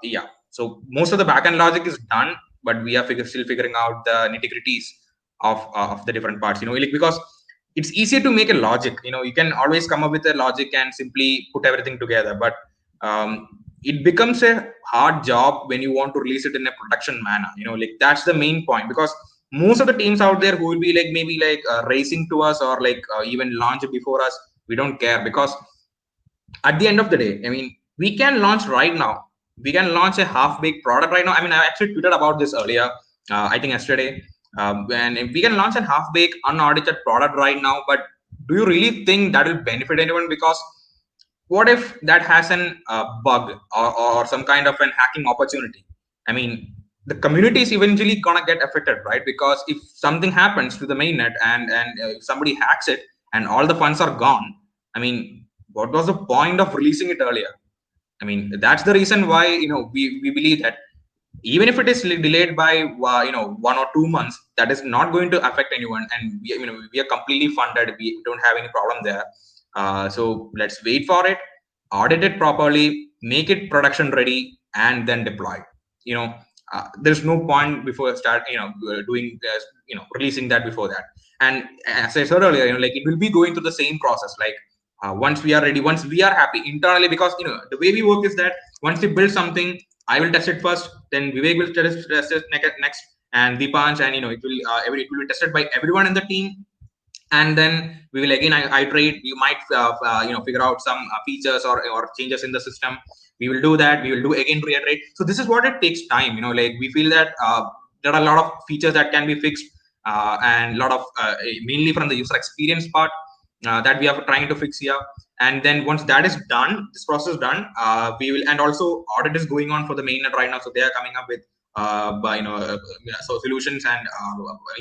Yeah. So most of the backend logic is done, but we are still figuring out the nitty-gritties of the different parts. Because it's easier to make a logic. You can always come up with a logic and simply put everything together, but it becomes a hard job when you want to release it in a production manner. That's the main point, because most of the teams out there who will be like maybe like racing to us or like even launch before us, we don't care, because at the end of the day, I mean, we can launch right now. We can launch a half-baked product right now. I mean, I actually tweeted about this earlier, I think yesterday. And we can launch a half-baked, unaudited product right now. But do you really think that will benefit anyone? Because what if that has an bug or some kind of an hacking opportunity? I mean, the community is eventually gonna get affected, right? Because if something happens to the mainnet and if somebody hacks it and all the funds are gone, I mean, what was the point of releasing it earlier? I mean, that's the reason why we believe that even if it is delayed by 1 or 2 months, that is not going to affect anyone, and we are completely funded. We don't have any problem there. So let's wait for it, audit it properly, make it production ready, and then deploy. There's no point before start doing this, releasing that before that. And as I said earlier, like it will be going through the same process. Like once we are ready, once we are happy internally, because the way we work is that once we build something, I will test it first, then Vivek will test it next, and Deepansh, and it will be tested by everyone in the team, and then we will again iterate. We might figure out some features or changes in the system. We will do that. We will do again reiterate. So this is what it takes time. Like we feel that there are a lot of features that can be fixed, and a lot of mainly from the user experience part that we are trying to fix here. And then once that is done, this process is done, we will, and also audit is going on for the mainnet right now, so they are coming up with so solutions and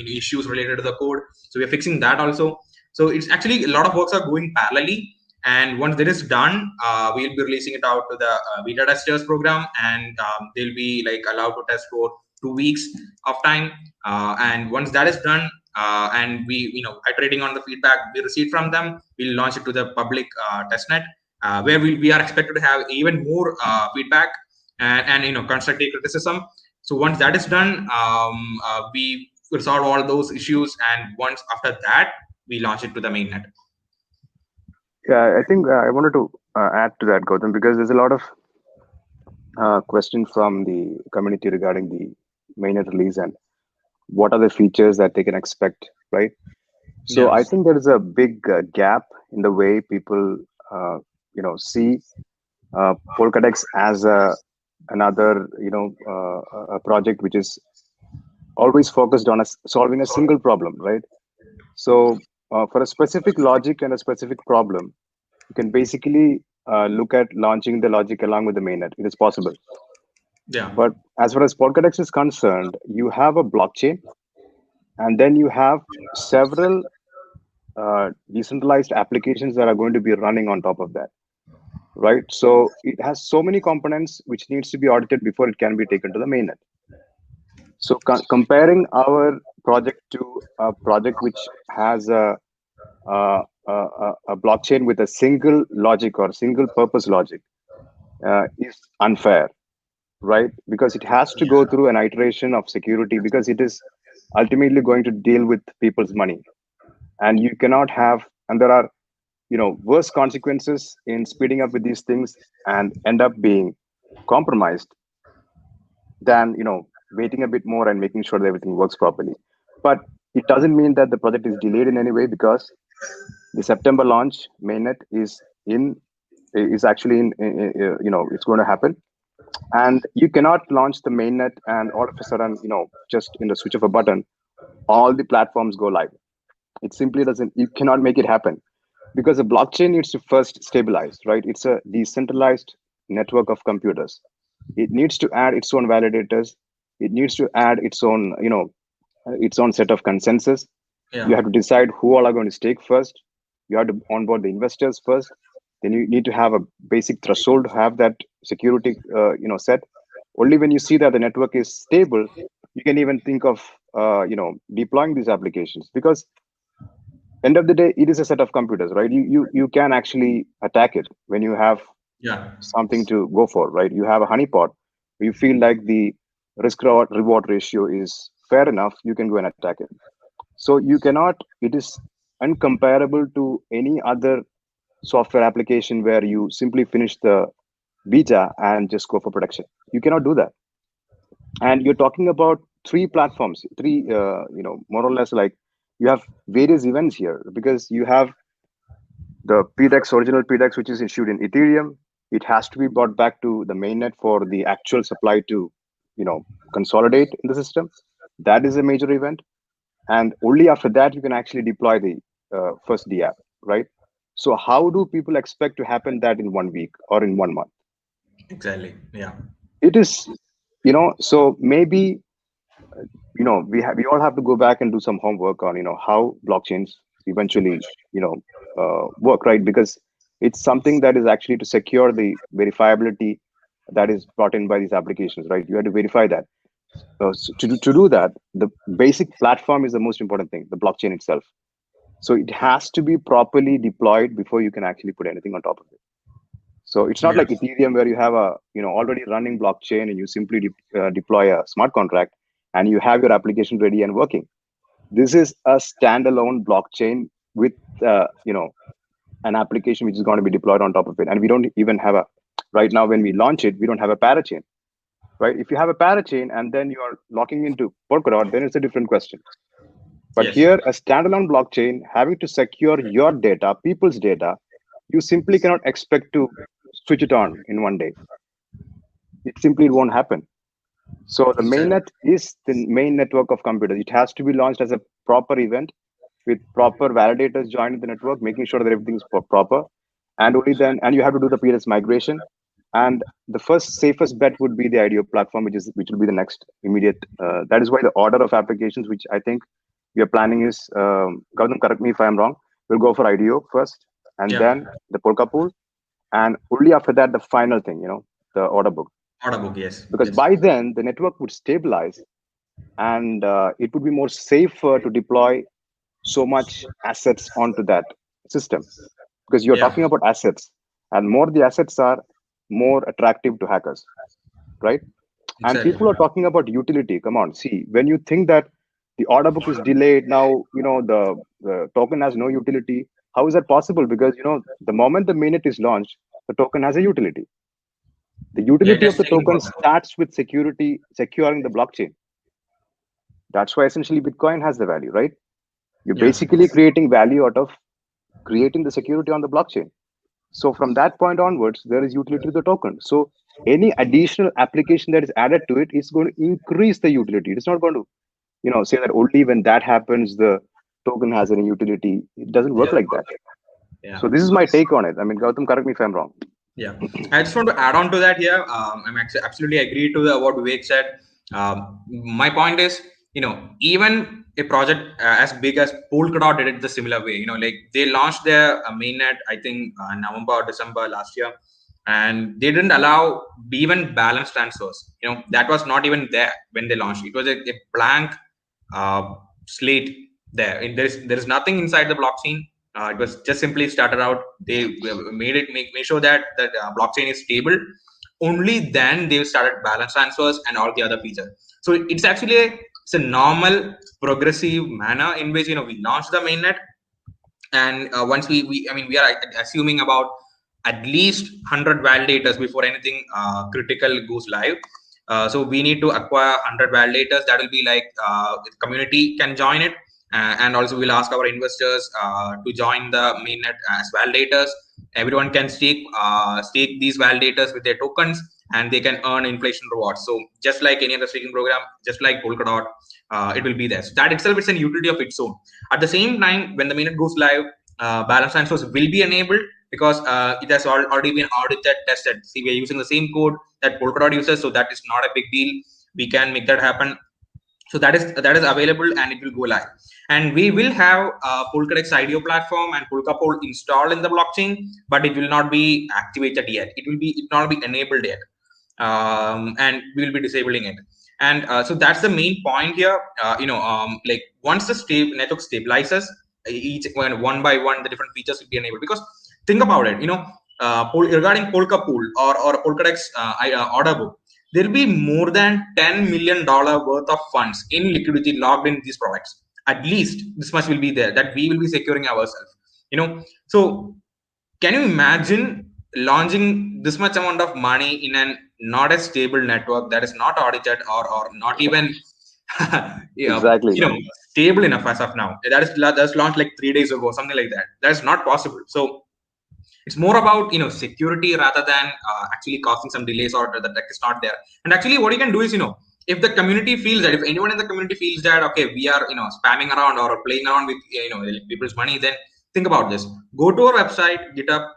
issues related to the code, so we're fixing that also. So it's actually a lot of works are going parallelly, and once that is done, we'll be releasing it out to the beta testers program, and they'll be like allowed to test for 2 weeks of time, and once that is done, and we iterating on the feedback we received from them, we'll launch it to the public testnet, where we are expected to have even more feedback and constructive criticism. So once that is done, we resolve all those issues, and once after that, we launch it to the mainnet. Yeah, I think I wanted to add to that, Gautam, because there's a lot of questions from the community regarding the mainnet release and what are the features that they can expect, right? So I think there is a big gap in the way people, see Polkadex as another, a project which is always focused on solving a single problem, right? So for a specific logic and a specific problem, you can basically look at launching the logic along with the mainnet. It is possible. Yeah. But as far as Polkadex is concerned, you have a blockchain, and then you have several decentralized applications that are going to be running on top of that, right? So it has so many components which needs to be audited before it can be taken to the mainnet. So comparing our project to a project which has a blockchain with a single logic or single purpose logic is unfair, right? Because it has to go through an iteration of security, because it is ultimately going to deal with people's money, and you cannot have, and there are worse consequences in speeding up with these things and end up being compromised than waiting a bit more and making sure that everything works properly. But it doesn't mean that the project is delayed in any way, because the September launch mainnet is actually in it's going to happen, and you cannot launch the mainnet and all of a sudden just in the switch of a button all the platforms go live. It simply doesn't. You cannot make it happen, because a blockchain needs to first stabilize, right? It's a decentralized network of computers. It needs to add its own validators. It needs to add its own its own set of consensus. You have to decide who all are going to stake first. You have to onboard the investors first. Then you need to have a basic threshold to have that security set. Only when you see that the network is stable, you can even think of deploying these applications, because end of the day, it is a set of computers, right? You can actually attack it when you have something to go for, right? You have a honeypot. You feel like the risk reward ratio is fair enough, you can go and attack it. So you cannot. It is uncomparable to any other software application where you simply finish the beta and just go for production. You cannot do that. And you're talking about three platforms, three, more or less, like you have various events here, because you have the PDEX, original PDEX, which is issued in Ethereum. It has to be brought back to the mainnet for the actual supply to, consolidate in the system. That is a major event. And only after that, you can actually deploy the first DApp, right? So how do people expect to happen that in 1 week or in 1 month? Exactly. Yeah. It is, so maybe, we all have to go back and do some homework on, how blockchains eventually, work, right? Because it's something that is actually to secure the verifiability that is brought in by these applications, right? You have to verify that. So to do that, the basic platform is the most important thing, the blockchain itself. So it has to be properly deployed before you can actually put anything on top of it. So it's not like Yes. Ethereum where you have a already running blockchain and you simply deploy a smart contract and you have your application ready and working. This is a standalone blockchain with an application which is going to be deployed on top of it, and we don't even have a right now when we launch it, we don't have a parachain, right? If you have a parachain and then you are locking into Polkadot, then it's a different question. But Yes. here, a standalone blockchain having to secure your data, people's data, you simply cannot expect to switch it on in 1 day. It simply won't happen. So the Exactly. mainnet is the main network of computers. It has to be launched as a proper event with proper validators joining the network, making sure that everything is proper. And only then, and you have to do the PLS migration. And the first safest bet would be the IDO platform, which will be the next immediate. That is why the order of applications, which I think we are planning, is Gautam, correct me if I'm wrong. We'll go for IDO first, and Yeah. then the Polka pool, and only after that the final thing, the order book. Order book. Yes. Because Yes. by then the network would stabilize, and it would be more safer to deploy so much assets onto that system, because you're Yeah. talking about assets, and more the assets are, more attractive to hackers, right? And Exactly. people are talking about utility. Come on, see, when you think that the order book is delayed now, the token has no utility. How is that possible? Because the moment the mainnet is launched, the token has a utility. The Yeah. utility of Just the thinking token about that. starts with security, securing the blockchain. That's why essentially Bitcoin has the value, right? You're Yeah. basically creating value out of creating the security on the blockchain. So from that point onwards, there is utility to the token. So any additional application that is added to it is going to increase the utility. It's not going to, say that only when that happens, the token has any utility. It doesn't work Yeah. like that. Yeah. So this is my take on it. I mean, Gautam, correct me if I'm wrong. Yeah, I just want to add on to that here. Absolutely agree to what Vivek said. My point is, even a project as big as Polkadot did it the similar way. Like they launched their mainnet, I think November or December last year, and they didn't allow even balance transfers. That was not even there when they launched. It was a blank uh, slate there. And there is nothing inside the blockchain. It was just simply started out. They made sure that blockchain is stable. Only then they started balance transfers and all the other features. So it's actually it's a normal progressive manner in which we launch the mainnet, and once we are assuming about at least 100 validators before anything critical goes live. So we need to acquire 100 validators. That will be like the community can join it, and also we'll ask our investors to join the mainnet as validators. Everyone can stake these validators with their tokens, and they can earn inflation rewards. So just like any other staking program, just like Polkadot, it will be there. So that itself is an utility of its own. At the same time, when the mainnet goes live, balance transfers will be enabled because it has already been audited, tested. See, we are using the same code that Polkadot uses, so that is not a big deal. We can make that happen. So that is available, and it will go live. And we will have Polkadex IDO platform and Polkapol installed in the blockchain, but it will not be activated yet. It will not be enabled yet, and we will be disabling it. And so that's the main point here. Like once the network stabilizes, each one by one the different features will be enabled. Because think about it, regarding Polka pool or Polkadex order book, there will be more than $10 million worth of funds in liquidity logged in these products. At least this much will be there that we will be securing ourselves. So can you imagine launching this much amount of money in an not a stable network that is not audited or not even Exactly. Stable enough as of now. That's launched like 3 days ago, something like that. That's not possible. So it's more about security rather than actually causing some delays or the tech is not there. And actually what you can do is if the community feels that, if anyone in the community feels that okay, we are spamming around or playing around with people's money, then think about this. Go to our website, GitHub,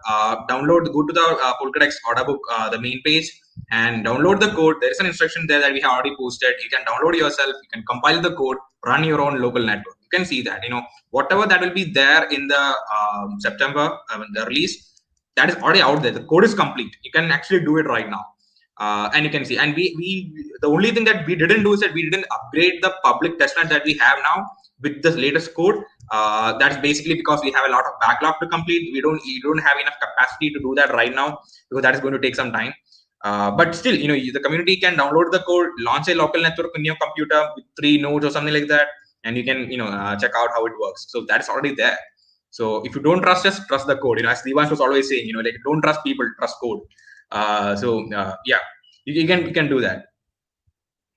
go to the Polkadex orderbook, the main page, and download the code. There is an instruction there that we have already posted. You can download yourself, you can compile the code, run your own local network. You can see that whatever that will be there in the September the release, that is already out there. The code is complete. You can actually do it right now. And you can see, and we the only thing that we didn't do is that we didn't upgrade the public testnet that we have now with the latest code. That's basically because we have a lot of backlog to complete. We don't have enough capacity to do that right now, because that is going to take some time. But still, the community can download the code, launch a local network in your computer with 3 nodes or something like that, and you can check out how it works. So that's already there. So if you don't trust us, trust the code. As Devansh was always saying, like, don't trust people, trust code. Yeah, you can do that.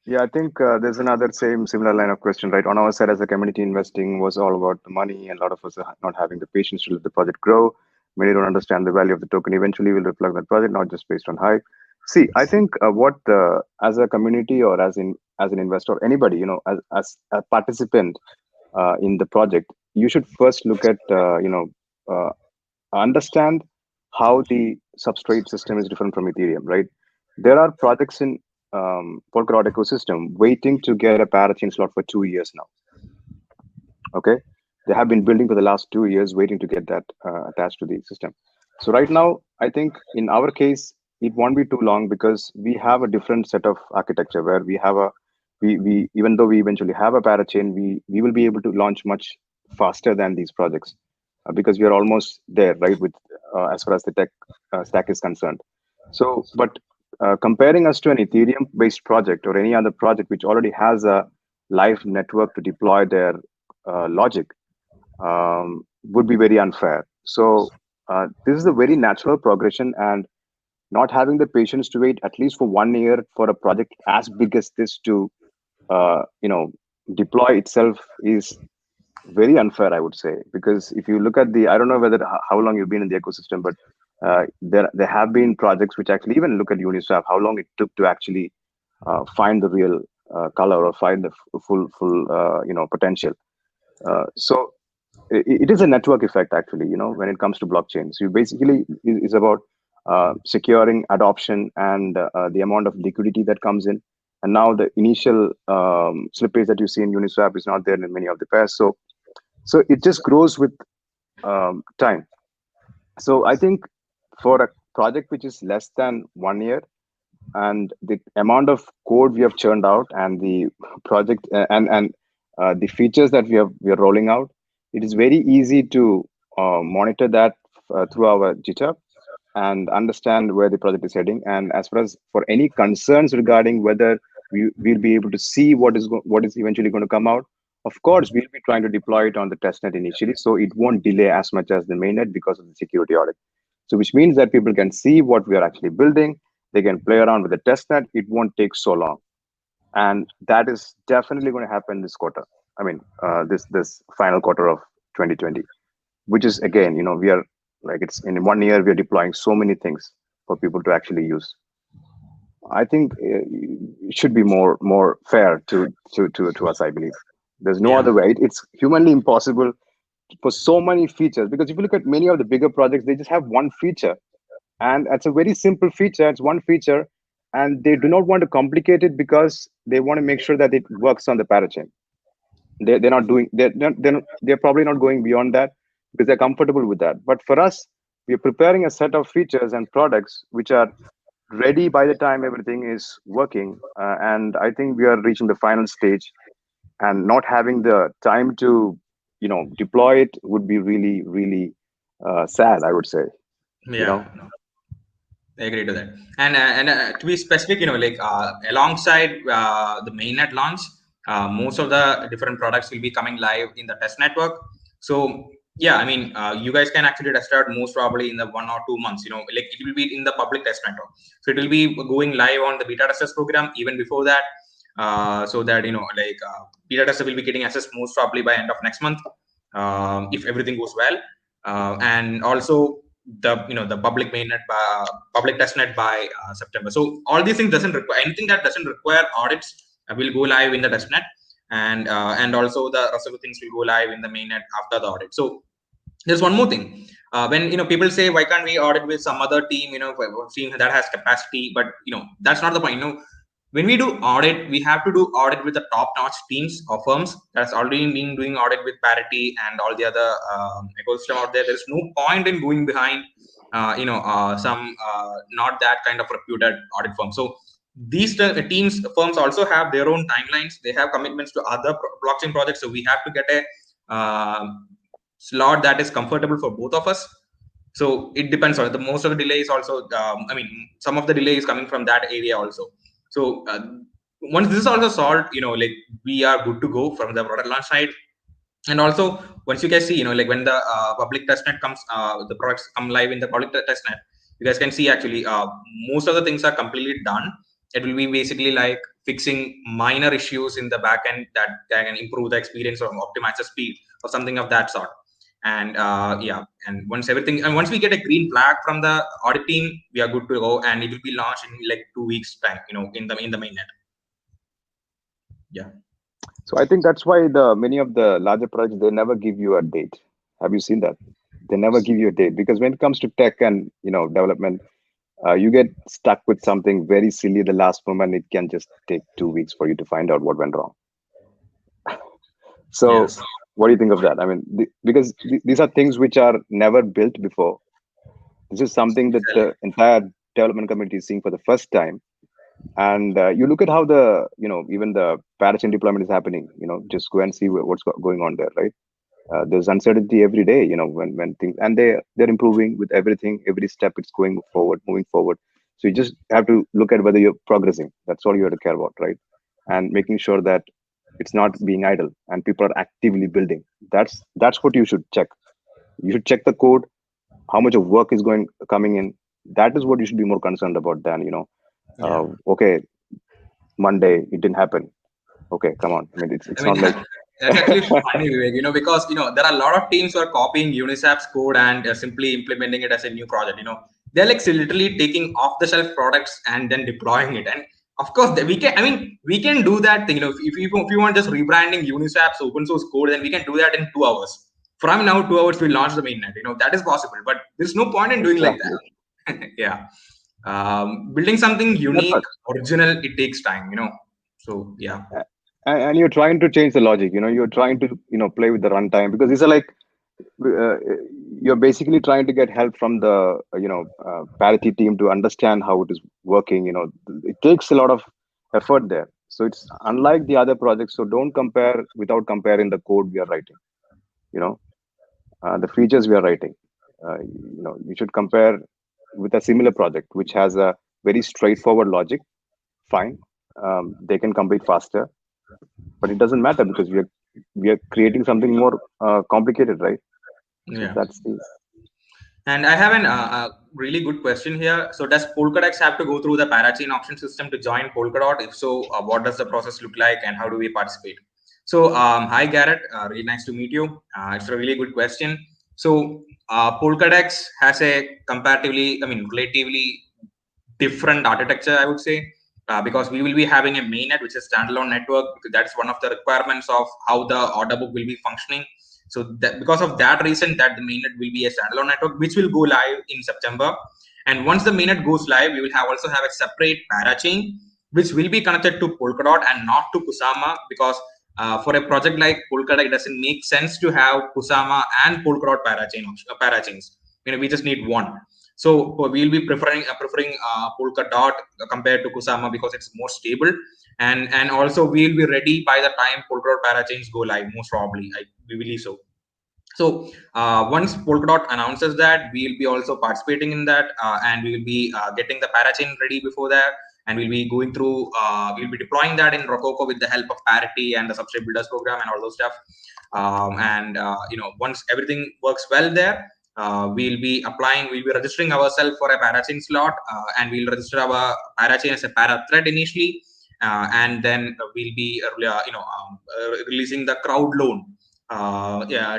Yeah, I think there's another similar line of question, right? On our side, as a community, investing was all about the money, and a lot of us are not having the patience to let the project grow. Many don't understand the value of the token. Eventually, we'll reflect that project, not just based on hype. See, I think what as a community or as an investor, anybody, as a participant in the project, you should first look at uh, understand how the substrate system is different from Ethereum, right? There are projects in Polkadot ecosystem waiting to get a Parachain slot for 2 years now. Okay, they have been building for the last 2 years, waiting to get that attached to the system. So right now, I think in our case, it won't be too long because we have a different set of architecture where we have we even though we eventually have a Parachain, we will be able to launch much faster than these projects because we are almost there, right? With as far as the tech stack is concerned. So, but comparing us to an Ethereum-based project or any other project which already has a live network to deploy their logic would be very unfair. So this is a very natural progression, and not having the patience to wait at least for 1 year for a project as big as this to uh, you know deploy itself is very unfair, I would say. Because if you look at I don't know whether how long you've been in the ecosystem, but there have been projects which actually even look at Uniswap, how long it took to actually find the real color or find the full potential. So it is a network effect actually, when it comes to blockchain. So you basically is about securing adoption and the amount of liquidity that comes in. And now the initial slippage that you see in Uniswap is not there in many of the pairs. So it just grows with time. So I think for a project which is less than 1 year, and the amount of code we have churned out, and the project and the features that we are rolling out, it is very easy to monitor that through our GitHub and understand where the project is heading. And as far as for any concerns regarding whether we'll be able to see what is eventually going to come out, of course we'll be trying to deploy it on the testnet initially, so it won't delay as much as the mainnet because of the security audit. So which means that people can see what we are actually building. They can play around with the testnet. It won't take so long, and that is definitely going to happen this quarter. I mean, this final quarter of 2020, which is again, we are like, it's in 1 year we are deploying so many things for people to actually use. I think it should be more fair to us. I believe there's no Yeah. other way. It's humanly impossible for so many features, because if you look at many of the bigger projects, they just have one feature, and it's a very simple feature. It's one feature, and they do not want to complicate it because they want to make sure that it works on the parachain. They're not doing they're probably not going beyond that because they're comfortable with that. But for us, we're preparing a set of features and products which are ready by the time everything is working. And I think we are reaching the final stage, and not having the time to deploy it would be really really sad, I would say. you Yeah, know I agree to that. And to be specific, like alongside the mainnet launch, most of the different products will be coming live in the test network. So yeah, I mean, you guys can actually test out most probably in the 1 or 2 months. Like it will be in the public test network, so it will be going live on the beta testers program even before that. so that beta tester will be getting access most probably by end of next month, if everything goes well, and also the public mainnet public testnet by September. So all these things doesn't require anything that doesn't require audits will go live in the testnet, and also the rest of the things will go live in the mainnet after the audit. So there's one more thing. When people say, why can't we audit with some other team, team that has capacity, but that's not the point. When we do audit, we have to do audit with the top-notch teams or firms that's already been doing audit with Parity and all the other ecosystem out there. There's no point in going behind some not that kind of reputed audit firm. So these teams, firms also have their own timelines. They have commitments to other blockchain projects. So we have to get a slot that is comfortable for both of us. So it depends on the most of the delay is also some of the delay is coming from that area also. So once this is also solved, we are good to go from the product launch side. And also once you guys see, when the public testnet comes, the products come live in the public testnet, you guys can see actually most of the things are completely done. It will be basically like fixing minor issues in the backend that can improve the experience or optimize the speed or something of that sort. And and once we get a green flag from the audit team, we are good to go, and it will be launched in like 2 weeks time, in the mainnet. Yeah. So I think that's why many of the larger projects, they never give you a date. Have you seen that? They never give you a date, because when it comes to tech and development, you get stuck with something very silly the last moment. It can just take 2 weeks for you to find out what went wrong. So Yes. what do you think of that? I mean, because these are things which are never built before. This is something that the entire development community is seeing for the first time. And you look at how even the Parachain deployment is happening. Just go and see what's going on there, right? There's uncertainty every day, when things, and they're improving with everything, every step it's moving forward. So you just have to look at whether you're progressing. That's all you have to care about, right? And making sure that it's not being idle and people are actively building. That's what you should check. You should check the code, how much of work is coming in. That is what you should be more concerned about than okay, Monday it didn't happen. Okay, come on. I mean, it's not like that's actually funny, Vivek, because there are a lot of teams who are copying Unisap's code and simply implementing it as a new project. They're like literally taking off-the-shelf products and then deploying it. And of course, we can do that thing. If you want just rebranding Unisap's open source code, then we can do that in 2 hours. From now, 2 hours we launch the mainnet. That is possible, but there's no point in doing like that. Yeah. Building something unique, original, it takes time. So yeah. And you're trying to change the logic. You're trying to play with the runtime, because these are like you're basically trying to get help from the Parity team to understand how it is working. It takes a lot of effort there. So it's unlike the other projects. So don't compare without comparing the code we are writing. The features we are writing. You should compare with a similar project which has a very straightforward logic. Fine, they can complete faster, but it doesn't matter because we are creating something more complicated, right? Yeah. So that's the. And I have a really good question here. So does Polkadex have to go through the Parachain auction system to join Polkadot? If so, what does the process look like and how do we participate? So hi Garrett, really nice to meet you. It's a really good question. So Polkadex has a relatively different architecture, I would say, because we will be having a mainnet, which is standalone network. That's one of the requirements of how the order book will be functioning. So because of that reason, that the mainnet will be a standalone network, which will go live in September. And once the mainnet goes live, we will also have a separate Parachain, which will be connected to Polkadot and not to Kusama, because for a project like Polkadot, it doesn't make sense to have Kusama and Polkadot parachains. We just need one. So we'll be preferring Polkadot compared to Kusama because it's more stable, and also we'll be ready by the time Polkadot parachains go live, most probably. We believe so. So once Polkadot announces that, we'll be also participating in that, and we will be getting the parachain ready before that, and we'll be going through, we'll be deploying that in Rococo with the help of Parity and the Substrate Builders program and all those stuff. Once everything works well there, we'll be registering ourselves for a Parachain slot, and we'll register our Parachain as a para thread initially. and then we'll be releasing the crowd loan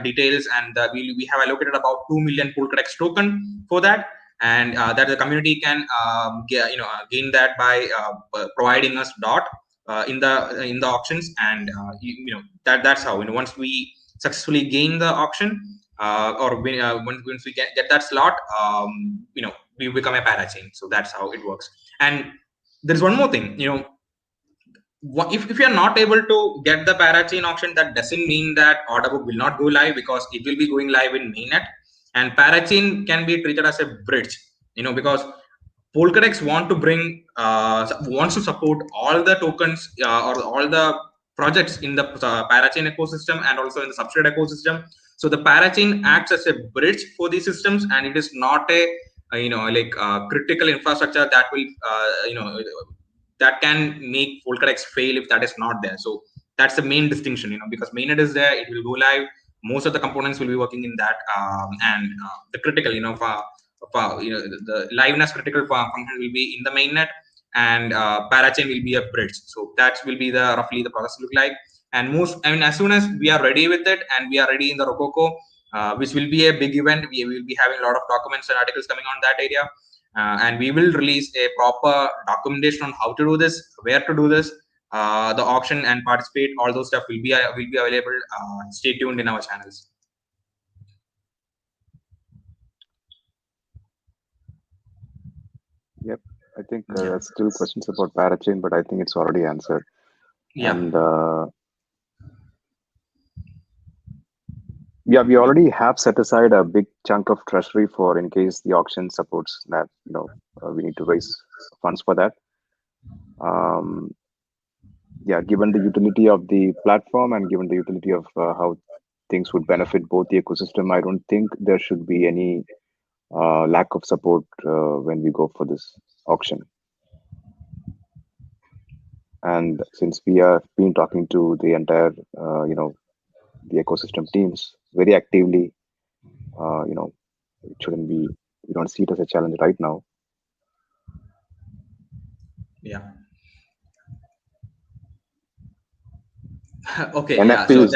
details, and we have allocated about 2 million Polkadex token for that, and that the community can gain that by providing us dot in the auctions, and that's how once we successfully gain the auction once we get that slot, we become a parachain. So that's how it works. And there's one more thing, if you are not able to get the parachain auction, that doesn't mean that order book will not go live, because it will be going live in mainnet, and parachain can be treated as a bridge, because Polkadex wants to support all the tokens or all the projects in the Parachain ecosystem and also in the Substrate ecosystem. So the Parachain acts as a bridge for these systems, and it is not a critical infrastructure that will that can make Polkadex fail if that is not there. So that's the main distinction, because mainnet is there, it will go live. Most of the components will be working in that, and the critical, the liveness critical function will be in the mainnet, and Parachain will be a bridge. So that will be the roughly the process look like. And as soon as we are ready with it, and we are ready in the Rococo, which will be a big event, we will be having a lot of documents and articles coming on that area, and we will release a proper documentation on how to do this, where to do this, the auction and participate. All those stuff will be available. Stay tuned in our channels. Yep, I think that's still questions about Parachain, but I think it's already answered. Yeah. And we already have set aside a big chunk of treasury for in case the auction supports that. We need to raise funds for that. Given the utility of the platform and given the utility of how things would benefit both the ecosystem, I don't think there should be any lack of support when we go for this auction. And since we have been talking to the entire, the ecosystem teams very actively, it shouldn't be. We don't see it as a challenge right now. Yeah. Okay. NFTs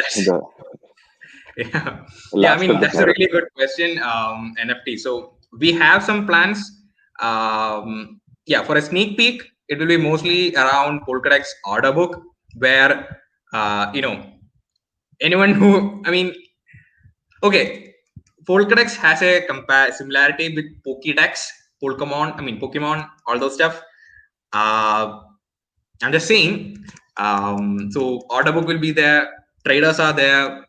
I mean, that's a really good question. NFT. So we have some plans. For a sneak peek, it will be mostly around Polkadex order book, where anyone who, Polkadex has a similarity with Pokédex, Pokemon, all those stuff. I'm just saying. So order book will be there. Traders are there.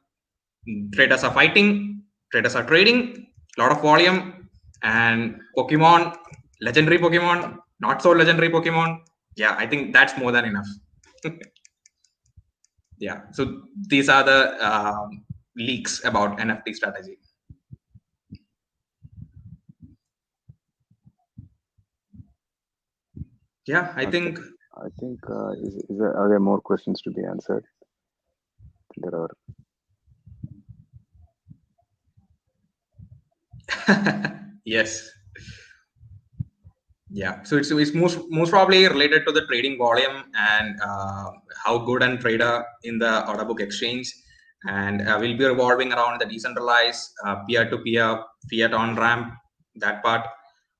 Traders are fighting. Traders are trading. A lot of volume. And Pokemon, legendary Pokemon, not so legendary Pokemon. Yeah, I think that's more than enough. Yeah. So these are the leaks about NFT strategy. Yeah, I think. Are there more questions to be answered? There are. Yes. Yeah. So it's most probably related to the trading volume and how good and trader in the order book exchange, and we'll be revolving around the decentralized peer-to-peer fiat on ramp, that part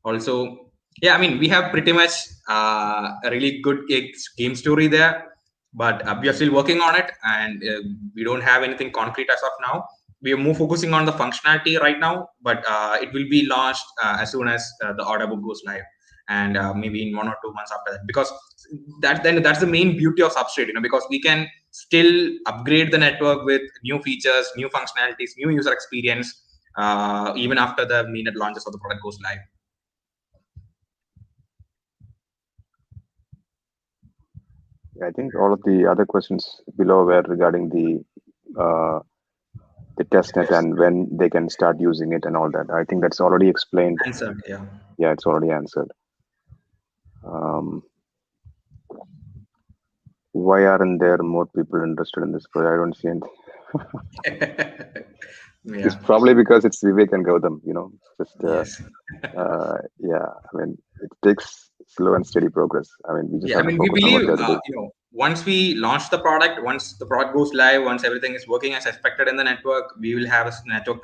also. Yeah, I mean, we have pretty much a really good game story there, but we are still working on it, and we don't have anything concrete as of now. We are more focusing on the functionality right now, but it will be launched as soon as the order book goes live, and maybe in 1 or 2 months after that, because that's the main beauty of Substrate, because we can still upgrade the network with new features, new functionalities, new user experience, even after the mainnet launches or the product goes live. I think all of the other questions below were regarding the testnet and when they can start using it and all that. I think that's already explained. Answered, yeah. Yeah, it's already answered. Why aren't there more people interested in this project? I don't see anything. Yeah. It's probably because it's Vivek and Gautham, just yes. I mean, it takes slow and steady progress. I mean, we just Yeah, I have to mean, we focus on what believe we have to do. Once we launch the product, once the product goes live, once everything is working as expected in the network, we will have a network,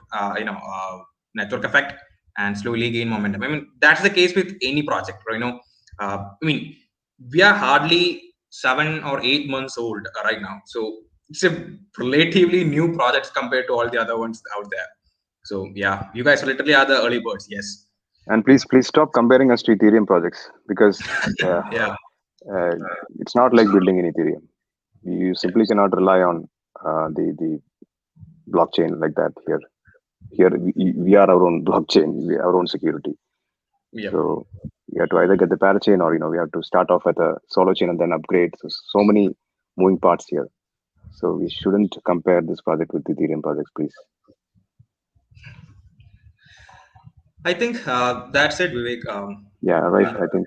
network effect and slowly gain momentum. I mean, that's the case with any project, I mean, we are hardly 7 or 8 months old right now, so it's a relatively new project compared to all the other ones out there. So yeah, you guys literally are the early birds. Yes. And please stop comparing us to Ethereum projects, because Yeah. uh, it's not like building in Ethereum. You simply cannot rely on the blockchain like that here. Here we are our own blockchain, we are our own security. Yeah. So we have to either get the Parachain, or we have to start off at a solo chain and then upgrade. So many moving parts here. So we shouldn't compare this project with Ethereum projects, please. I think that's it, Vivek. Yeah, right. I think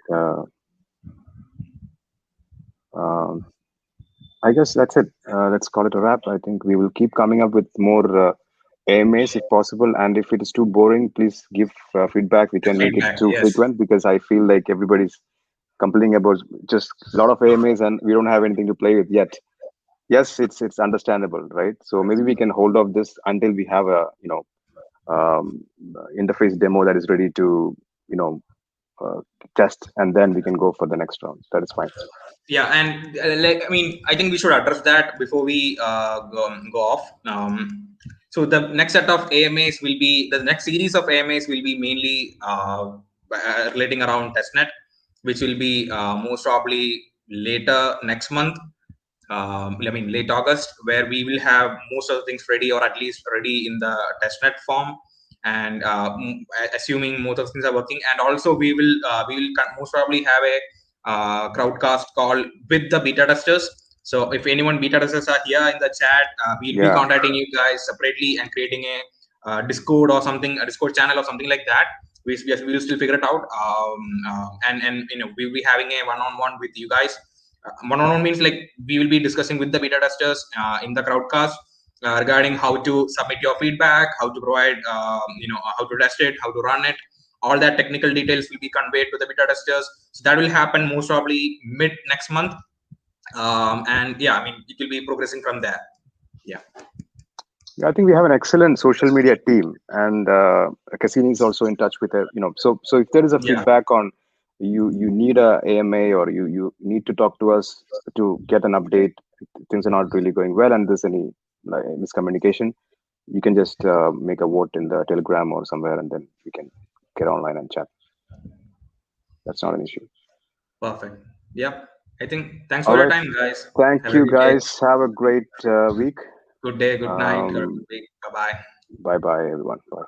I guess that's it. Let's call it a wrap. I think we will keep coming up with more AMAs if possible. And if it is too boring, please give feedback. We can make it Feedback. too Yes. frequent, because I feel like everybody's complaining about just a lot of AMAs and we don't have anything to play with yet. Yes, it's understandable, right? So maybe we can hold off this until we have a interface demo that is ready to test, and then we can go for the next round. That is fine. Yeah, and I mean, I think we should address that before we go off. So the next set of AMAs will be the next series of AMAs will be mainly relating around testnet, which will be most probably later next month. I mean, late August, where we will have most of the things ready, or at least ready in the testnet form, and assuming most of the things are working. And also we will most probably have a crowdcast call with the beta testers. So if anyone beta testers are here in the chat, we'll be contacting you guys separately and creating a Discord or something, a Discord channel or something like that. We will still figure it out. And we'll be having a one-on-one with you guys. One-on-one means like we will be discussing with the beta testers in the crowdcast regarding how to submit your feedback, how to provide, how to test it, how to run it. All that technical details will be conveyed to the beta testers. So that will happen most probably mid next month. And yeah, I mean, it will be progressing from there. Yeah. I think we have an excellent social media team, and Cassini is also in touch with So if there is a feedback on you need a AMA, or you need to talk to us to get an update, things are not really going well, and there's any miscommunication, you can just make a vote in the Telegram or somewhere, and then we can get online and chat. That's not an issue. Perfect. Yeah. I think thanks for your time, guys. Thank you, guys. Have a great week. Good day, good night, good week. Bye-bye. Bye-bye, everyone. Bye.